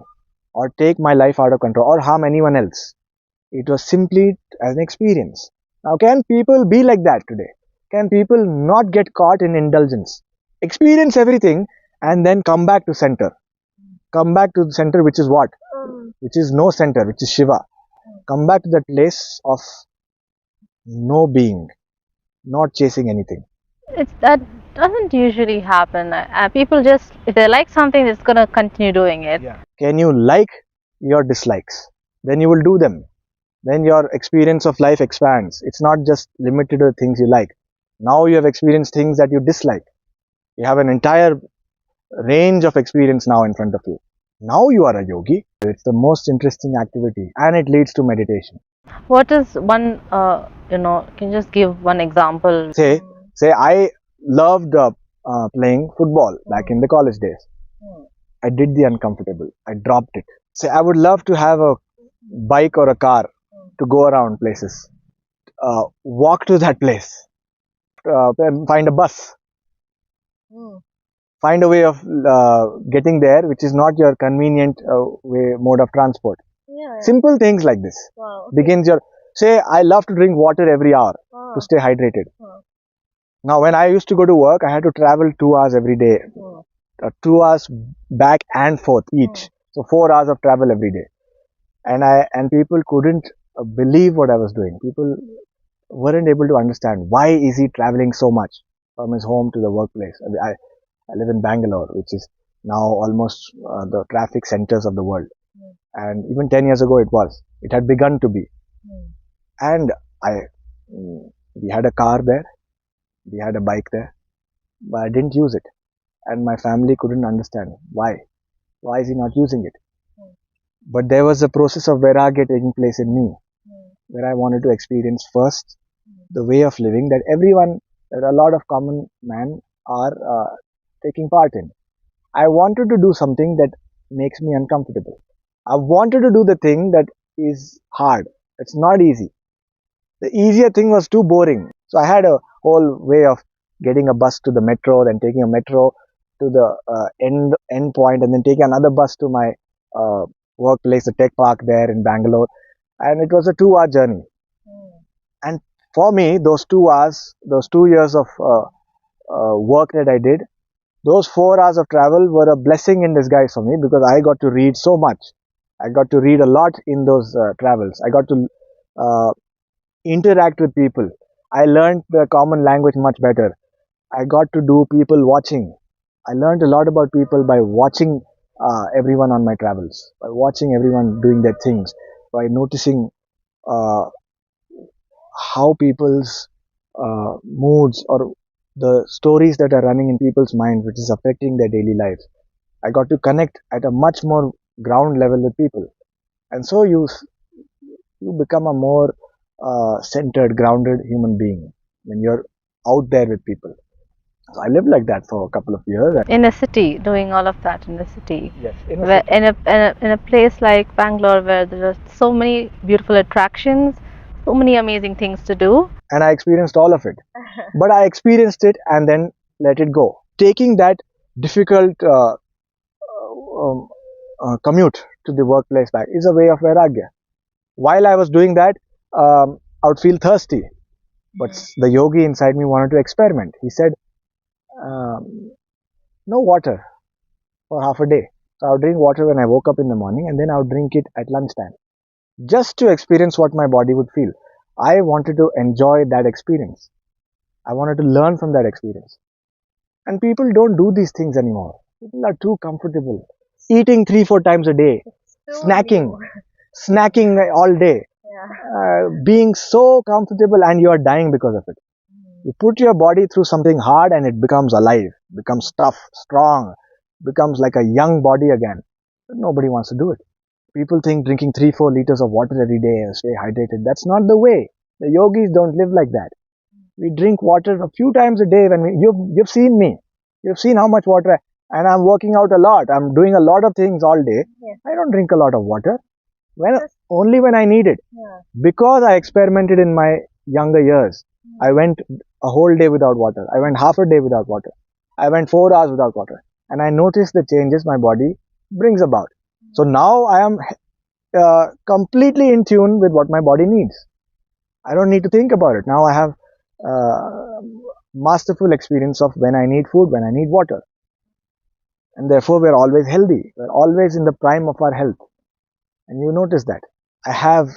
or take my life out of control or harm anyone else. It was simply as an experience. Now, can people be like that today? Can people not get caught in indulgence? Experience everything and then come back to center. Come back to the center, which is what? Which is no center, which is Shiva. Come back to that place of no being, not chasing anything. That doesn't usually happen. People just, if they like something, they're just gonna continue doing it. Yeah. Can you like your dislikes? Then you will do them. Then your experience of life expands. It's not just limited to things you like. Now you have experienced things that you dislike. You have an entire range of experience now in front of you. Now you are a yogi. It's the most interesting activity and it leads to meditation. What is one, can you just give one example? Say I loved playing football back in the college days. I did the uncomfortable. I dropped it. Say I would love to have a bike or a car to go around places. Walk to that place. Find a bus. Find a way of getting there which is not your convenient mode of transport. Simple things like this begins your. Say I love to drink water every hour to stay hydrated. Now when I used to go to work, I had to travel 2 hours every day, 2 hours back and forth each, so 4 hours of travel every day, and people couldn't believe what I was doing. People weren't able to understand why is he traveling so much from his home to the workplace. I live in Bangalore, which is now almost the traffic centers of the world. And even 10 years ago it had begun to be. And we had a car there, we had a bike there, but I didn't use it. And my family couldn't understand why is he not using it. But there was a process of Vairagya taking place in me, where I wanted to experience first the way of living that a lot of common men are taking part in. I wanted to do something that makes me uncomfortable. I wanted to do the thing that is hard. It's not easy. The easier thing was too boring. So I had a whole way of getting a bus to the metro, then taking a metro to the end point, and then taking another bus to my workplace, the tech park there in Bangalore. And it was a 2-hour journey. And for me, those 2 hours, those 2 years of work that I did, those 4 hours of travel were a blessing in disguise for me because I got to read so much. I got to read a lot in those travels. I got to interact with people. I learned the common language much better. I got to do people watching. I learned a lot about people by watching everyone on my travels, by watching everyone doing their things, by noticing uh, how people's moods or the stories that are running in people's minds, which is affecting their daily lives. I got to connect at a much more ground level with people, and so you become a more centered, grounded human being when you're out there with people. So I lived like that for a couple of years. In a city, doing all of that in a city. Yes, Where in a place like Bangalore where there are so many beautiful attractions, so many amazing things to do. And I experienced all of it. But I experienced it and then let it go. Taking that difficult commute to the workplace back is a way of Vairagya. While I was doing that, I would feel thirsty. But the yogi inside me wanted to experiment. He said, no water for half a day. So I would drink water when I woke up in the morning and then I would drink it at lunchtime. Just to experience what my body would feel. I wanted to enjoy that experience. I wanted to learn from that experience. And people don't do these things anymore. People are too comfortable. Eating 3-4 times a day, snacking, snacking all day, being so comfortable, and you are dying because of it. You put your body through something hard and it becomes alive, becomes tough, strong, becomes like a young body again. But nobody wants to do it. People think drinking 3-4 liters of water every day and stay hydrated. That's not the way. The yogis don't live like that. We drink water a few times a day. You've seen me. You've seen how much water, and I'm working out a lot. I'm doing a lot of things all day. Yes. I don't drink a lot of water. Only when I need it. Yeah. Because I experimented in my younger years. I went a whole day without water. I went half a day without water. I went 4 hours without water. And I noticed the changes my body brings about. So now I am completely in tune with what my body needs. I don't need to think about it. Now I have masterful experience of when I need food, when I need water. And therefore we're always healthy. We're always in the prime of our health. And you notice that. I have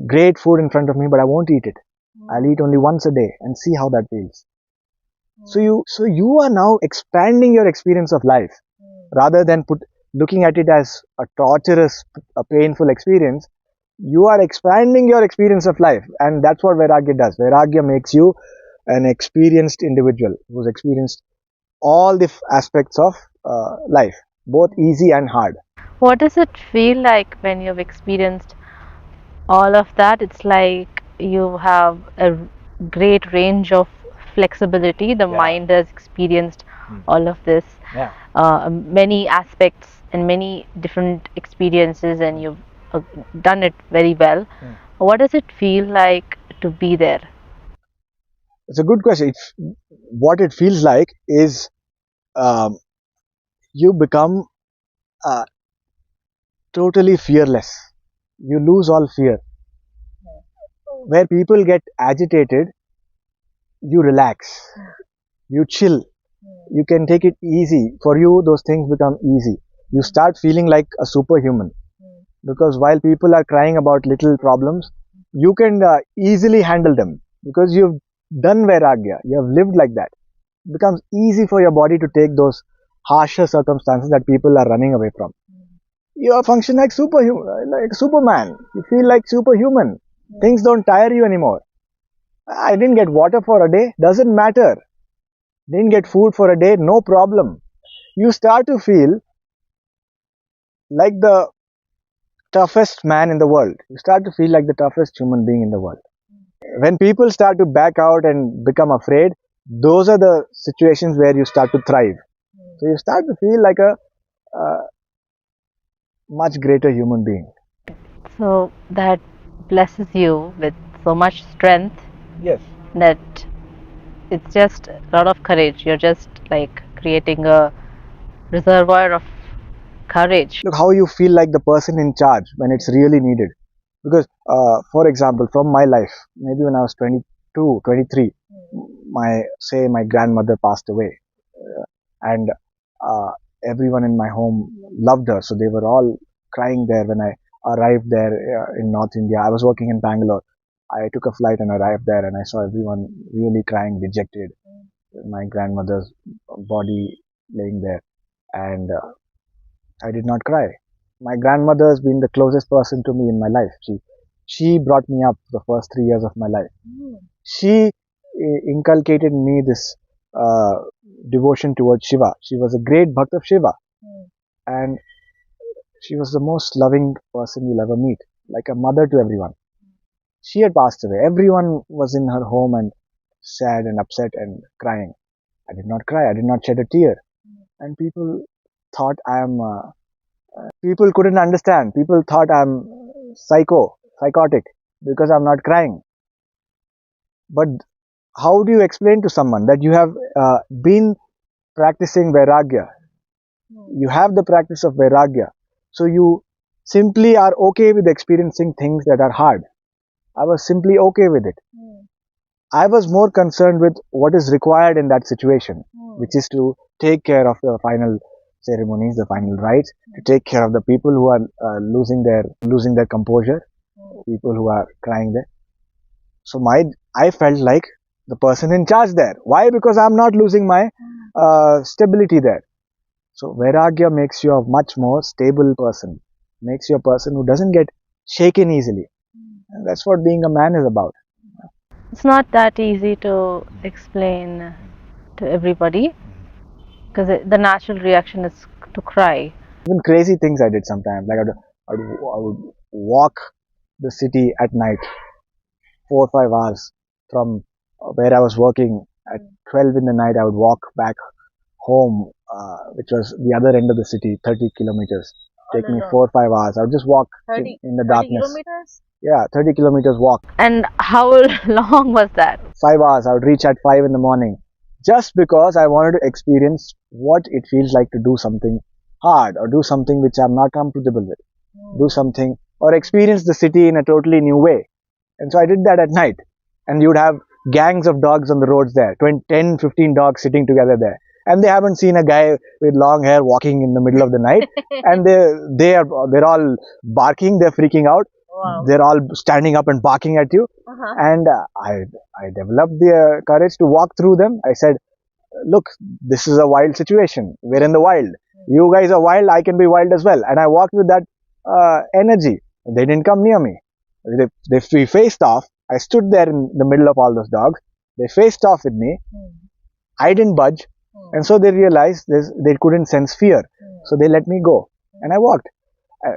great food in front of me, but I won't eat it. I'll eat only once a day and see how that feels. So you are now expanding your experience of life rather than looking at it as a torturous, a painful experience. You are expanding your experience of life, and that's what Vairagya does. Vairagya makes you an experienced individual who's experienced all the aspects of life, both easy and hard. What does it feel like when you've experienced all of that? It's like you have a great range of flexibility. The mind has experienced all of this, many aspects and many different experiences, and you've done it very well. What does it feel like to be there? It's a good question. What it feels like is um, you become totally fearless. You lose all fear. Where people get agitated, you relax, you chill, you can take it easy. For you, those things become easy. You start feeling like a superhuman. Because while people are crying about little problems, you can easily handle them because you've done Vairagya, you have lived like that. It becomes easy for your body to take those harsher circumstances that people are running away from. You function like superhuman, like Superman. You feel like superhuman. Things don't tire you anymore. I didn't get water for a day, doesn't matter. Didn't get food for a day, no problem. You start to feel like the toughest man in the world. You start to feel like the toughest human being in the world. When people start to back out and become afraid, those are the situations where you start to thrive. So you start to feel like a much greater human being. So that blesses you with so much strength. Yes. That it's just a lot of courage. You're just like creating a reservoir of courage. Look how you feel like the person in charge when it's really needed. Because, for example, from my life, maybe when I was 22, 23, my grandmother passed away. And everyone in my home loved her. So they were all crying there when I arrived there in North India. I was working in Bangalore. I took a flight and arrived there, and I saw everyone really crying, dejected. My grandmother's body laying there, and I did not cry. My grandmother has been the closest person to me in my life. She brought me up the first 3 years of my life. She inculcated in me this devotion towards Shiva. She was a great bhakt of Shiva, and she was the most loving person you'll ever meet, like a mother to everyone. She had passed away. Everyone was in her home and sad and upset and crying. I did not cry. I did not shed a tear. And people thought I am. People couldn't understand. People thought I'm psychotic, because I'm not crying. But how do you explain to someone that you have been practicing Vairagya? You have the practice of Vairagya. So you simply are okay with experiencing things that are hard. I was simply okay with it. I was more concerned with what is required in that situation, which is to take care of the final ceremonies, the final rites, to take care of the people who are losing their composure, people who are crying there. So I felt like the person in charge there. Why? Because I'm not losing my stability there. So Vairagya makes you a much more stable person, makes you a person who doesn't get shaken easily. And that's what being a man is about. It's not that easy to explain to everybody because the natural reaction is to cry. Even crazy things I did sometimes. Like I would walk the city at night, 4 or 5 hours from where I was working. At 12 in the night, I would walk back home, which was the other end of the city, 30 kilometers. Take me 4 or 5 hours. I would just walk in the darkness. 30 kilometers? Yeah, 30 kilometers walk. And how long was that? 5 hours. I would reach at 5 in the morning, just because I wanted to experience what it feels like to do something hard or do something which I'm not comfortable with. Do something or experience the city in a totally new way. And so I did that at night. And you would have gangs of dogs on the roads there, 20, 10, 15 dogs sitting together there. And they haven't seen a guy with long hair walking in the middle of the night. And they're all barking, they're freaking out. Wow. They're all standing up and barking at you. And I developed the courage to walk through them. I said, look, this is a wild situation. We're in the wild. You guys are wild, I can be wild as well. And I walked with that energy. They didn't come near me. We faced off. I stood there in the middle of all those dogs. They faced off with me. I didn't budge. And so they realized they couldn't sense fear. So they let me go. And I walked.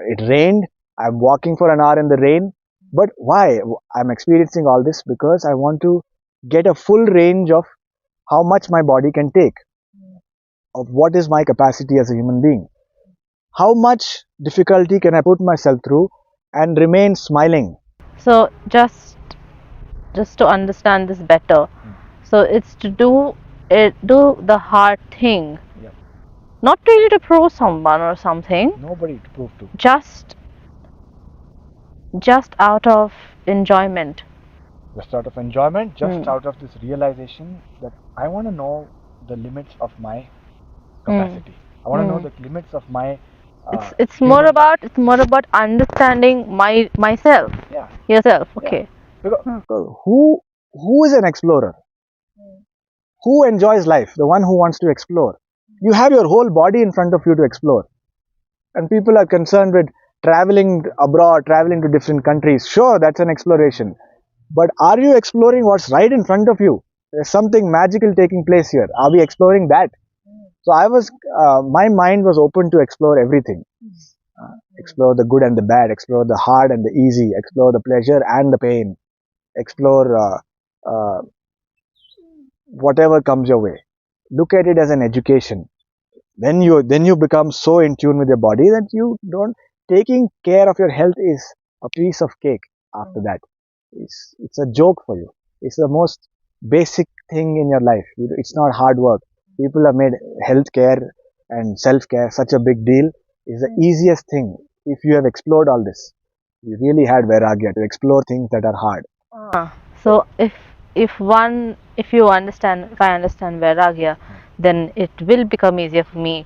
It rained. I'm walking for an hour in the rain. But why? I'm experiencing all this because I want to get a full range of how much my body can take, of what is my capacity as a human being. How much difficulty can I put myself through and remain smiling? So just to understand this better, so it's to do the hard thing, not really to prove someone or something. Nobody to prove to. Just out of enjoyment. Just out of enjoyment, just out of this realization that I want to know the limits of my capacity. I want to know the limits of my. It's more about understanding myself. Yeah. Yourself. Okay. Yeah. Because who is an explorer? Who enjoys life? The one who wants to explore. You have your whole body in front of you to explore. And people are concerned with traveling abroad, traveling to different countries. Sure, that's an exploration. But are you exploring what's right in front of you? There's something magical taking place here. Are we exploring that? So my mind was open to explore everything. Explore the good and the bad, explore the hard and the easy, explore the pleasure and the pain, explore whatever comes your way. Look at it as an education. Then you become so in tune with your body that you don't. Taking care of your health is a piece of cake after that. It's a joke for you. It's the most basic thing in your life. It's not hard work. People have made healthcare and self-care such a big deal. It's the easiest thing. If you have explored all this, you really had Vairagya to explore things that are hard. So if I understand Vairagya, then it will become easier for me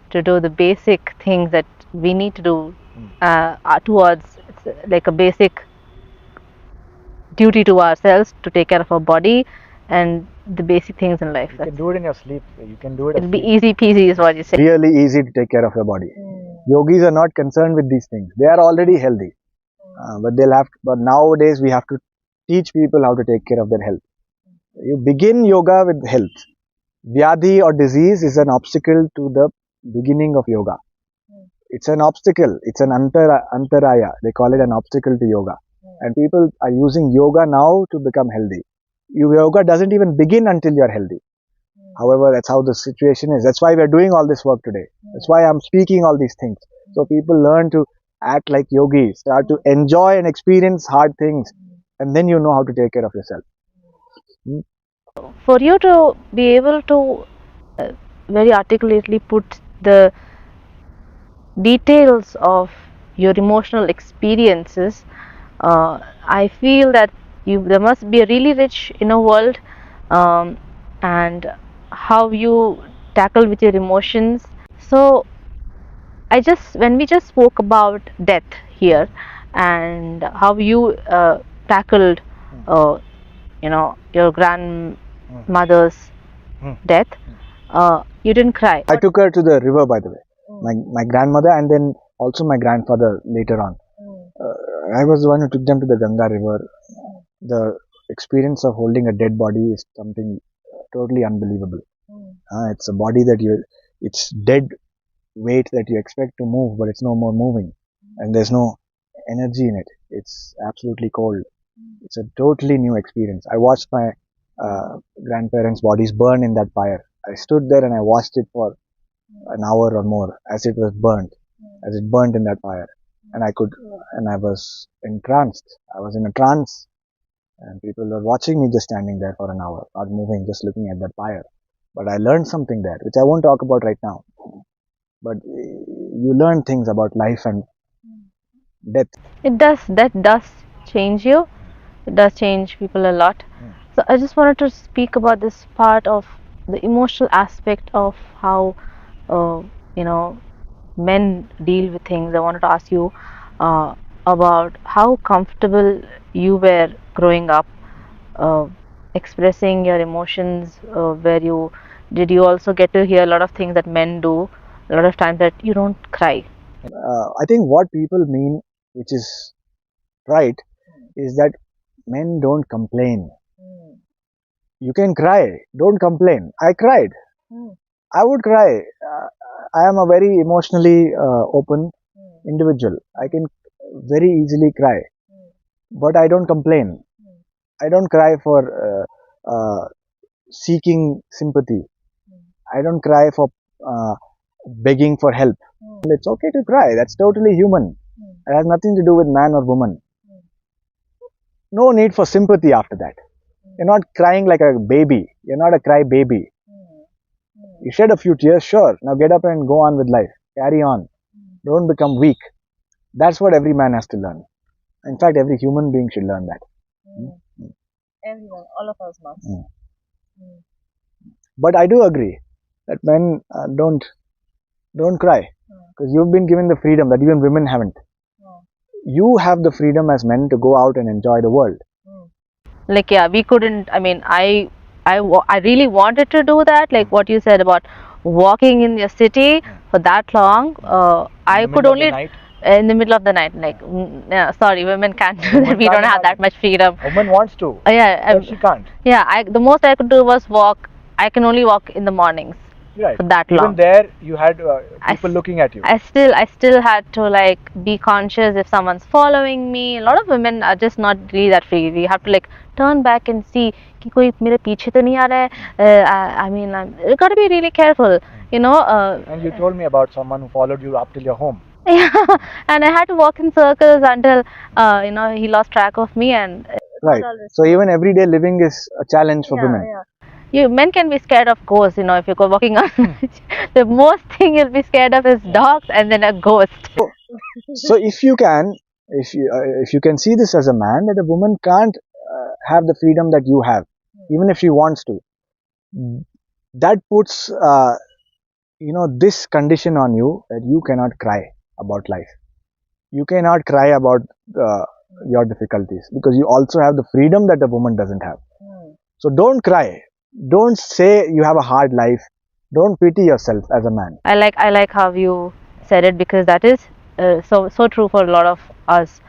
to do the basic things that we need to do towards, like a basic duty to ourselves to take care of our body and the basic things in life. You can do it in your sleep. You can do it. It'll be easy peasy, is what you say. Really easy to take care of your body. Yogis are not concerned with these things. They are already healthy, but nowadays we have to teach people how to take care of their health. You begin yoga with health. Vyadhi or disease is an obstacle to the beginning of yoga. It's an obstacle. It's an antaraya. They call it an obstacle to yoga. And people are using yoga now to become healthy. Yoga doesn't even begin until you're healthy. However, that's how the situation is. That's why we're doing all this work today. That's why I'm speaking all these things. So people learn to act like yogis, start to enjoy and experience hard things, and then you know how to take care of yourself. For you to be able to very articulately put the details of your emotional experiences, I feel that there must be a really rich inner world, and how you tackle with your emotions. So when we just spoke about death here and how you tackled your grandmother's death, you didn't cry. I took her to the river, by the way. My grandmother and then also my grandfather later on. I was the one who took them to the Ganga river. The experience of holding a dead body is something totally unbelievable. It's a body that it's dead weight that you expect to move, but it's no more moving, and there's no energy in it. It's absolutely cold. It's a totally new experience. I watched my grandparents' bodies burn in that fire. I stood there and I watched it for an hour or more as it was burnt, as it burnt in that fire, and I was entranced. I was in a trance, and people were watching me just standing there for an hour, not moving, just looking at that fire. But I learned something there, which I won't talk about right now. But you learn things about life and death. That does change you. It does change people a lot. So I just wanted to speak about this part of the emotional aspect of how uh, you know men deal with things. I wanted to ask you about how comfortable you were growing up, uh, expressing your emotions. Where you did you also get to hear a lot of things that men do? A lot of times that you don't cry. I think what people mean, which is right, is that men don't complain. You can cry, don't complain. I cried. I would cry. I am a very emotionally open individual. I can very easily cry, but I don't complain. I don't cry for seeking sympathy. I don't cry for uh, begging for help. It's okay to cry. That's totally human. It has nothing to do with man or woman. No need for sympathy after that. You're not crying like a baby. You're not a cry baby. You shed a few tears, sure. Now get up and go on with life. Carry on. Don't become weak. That's what every man has to learn. In fact, every human being should learn that. Everyone, all of us must. But I do agree that men don't cry, because you've been given the freedom that even women haven't. You have the freedom as men to go out and enjoy the world. Like, yeah, we couldn't. I mean, I really wanted to do that, like what you said about walking in your city for that long. I could only in the middle of the night, like yeah, sorry, women can't do that. We don't have that much freedom. Woman wants to, Yeah, but she can't. yeah, the most I could do was walk. I can only walk in the mornings Right. for that Even long. there, you had I people s- looking at you. I still had to like be conscious if someone's following me. A lot of women are just not really that free. We have to like turn back and see कि कोई मेरे पीछे तो नहीं आ रहा है. I mean, you got to be really careful, you know. And you told me about someone who followed you up till your home. Yeah, and I had to walk in circles until you know, he lost track of me. And Right. So even everyday living is a challenge for women. men can be scared of ghosts, you know. If you go walking on the most thing you'll be scared of is dogs and then a ghost. So if you can see this as a man, that a woman can't have the freedom that you have, even if she wants to. That puts this condition on you, that you cannot cry about life. You cannot cry about your difficulties, because you also have the freedom that a woman doesn't have. So don't cry. Don't say you have a hard life. Don't pity yourself as a man. I like how you said it, because that is so true for a lot of us.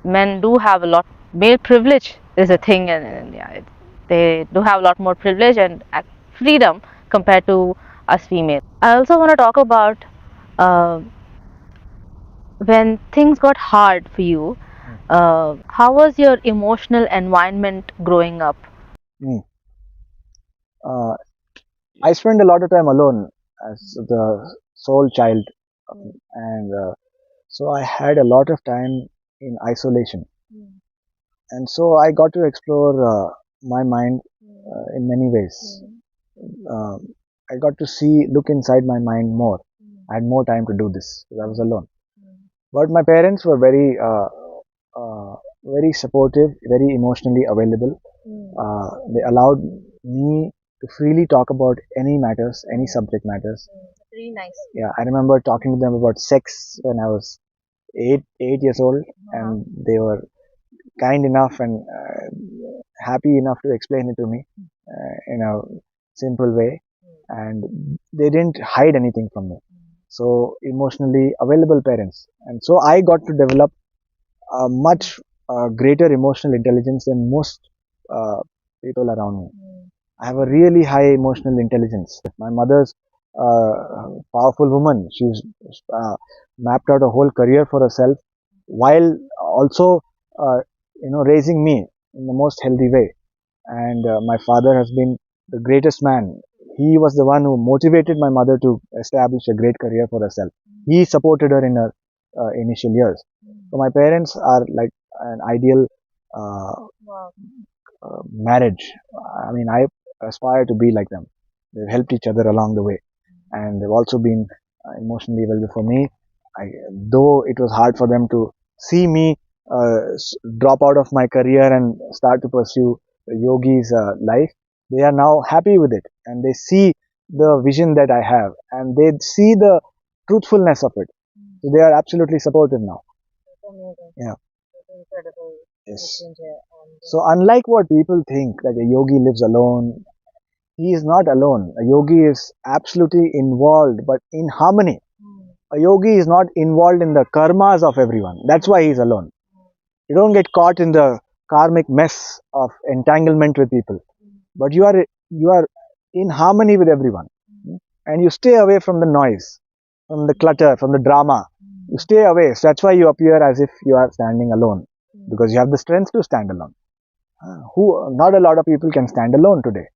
Men do have a lot. Male privilege is a thing, and yeah, they do have a lot more privilege and freedom compared to us females. I also want to talk about uh, when things got hard for you. How was your emotional environment growing up? Mm. I spent a lot of time alone as the sole child, and so I had a lot of time in isolation, and so I got to explore my mind in many ways. I got to look inside my mind more. I had more time to do this because I was alone. But my parents were very supportive, very emotionally available. They allowed me to freely talk about any matters, any subject matters. Really nice. Yeah, I remember talking to them about sex when I was eight years old, and they were kind enough and happy enough to explain it to me in a simple way. and they didn't hide anything from me. So emotionally available parents, and so I got to develop a much greater emotional intelligence than most uh, people around me. I have a really high emotional intelligence. My mother's powerful woman. She's uh, mapped out a whole career for herself while also, uh, raising me in the most healthy way. And my father has been the greatest man. He was the one who motivated my mother to establish a great career for herself. He supported her in her initial years. So my parents are like an ideal uh, marriage. I mean, I aspire to be like them. They've helped each other along the way, and they've also been emotionally available for me. Though it was hard for them to see me drop out of my career and start to pursue the yogi's life, they are now happy with it, and they see the vision that I have, and they see the truthfulness of it. So they are absolutely supportive now. Yeah. Yes. So unlike what people think that a yogi lives alone, he is not alone. A yogi is absolutely involved, but in harmony. A yogi is not involved in the karmas of everyone. That's why he is alone. You don't get caught in the karmic mess of entanglement with people, but you are in harmony with everyone, and you stay away from the noise, from the clutter, from the drama. You stay away. So that's why you appear as if you are standing alone, because you have the strength to stand alone. Who not a lot of people can stand alone today.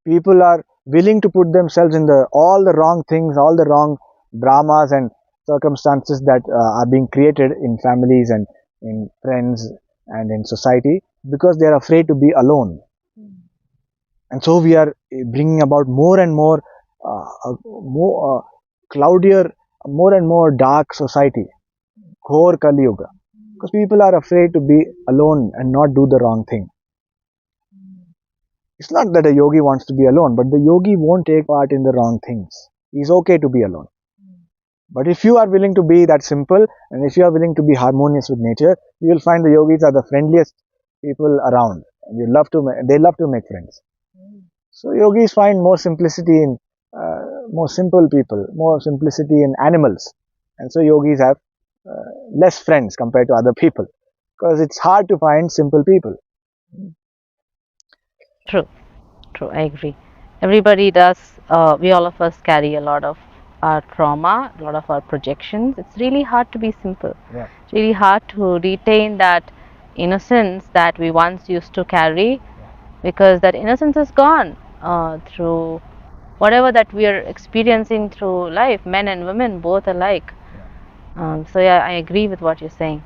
People are willing to put themselves in all the wrong things, all the wrong dramas and circumstances that are being created in families and in friends and in society, because they are afraid to be alone. And so we are bringing about more and more more cloudier, more and more dark society, ghor Kali Yuga, because people are afraid to be alone and not do the wrong thing. It's not that a yogi wants to be alone, but the yogi won't take part in the wrong things. He's okay to be alone. But if you are willing to be that simple, and if you are willing to be harmonious with nature, you will find the yogis are the friendliest people around. And they love to make friends. So yogis find more simplicity in more simple people, more simplicity in animals. And so yogis have less friends compared to other people, because it's hard to find simple people. True, true. I agree. Everybody does. We all of us carry a lot of our trauma, a lot of our projections. It's really hard to be simple. Yeah. It's really hard to retain that innocence that we once used to carry, because that innocence is gone through whatever that we are experiencing through life, men and women both alike. So yeah, I agree with what you're saying.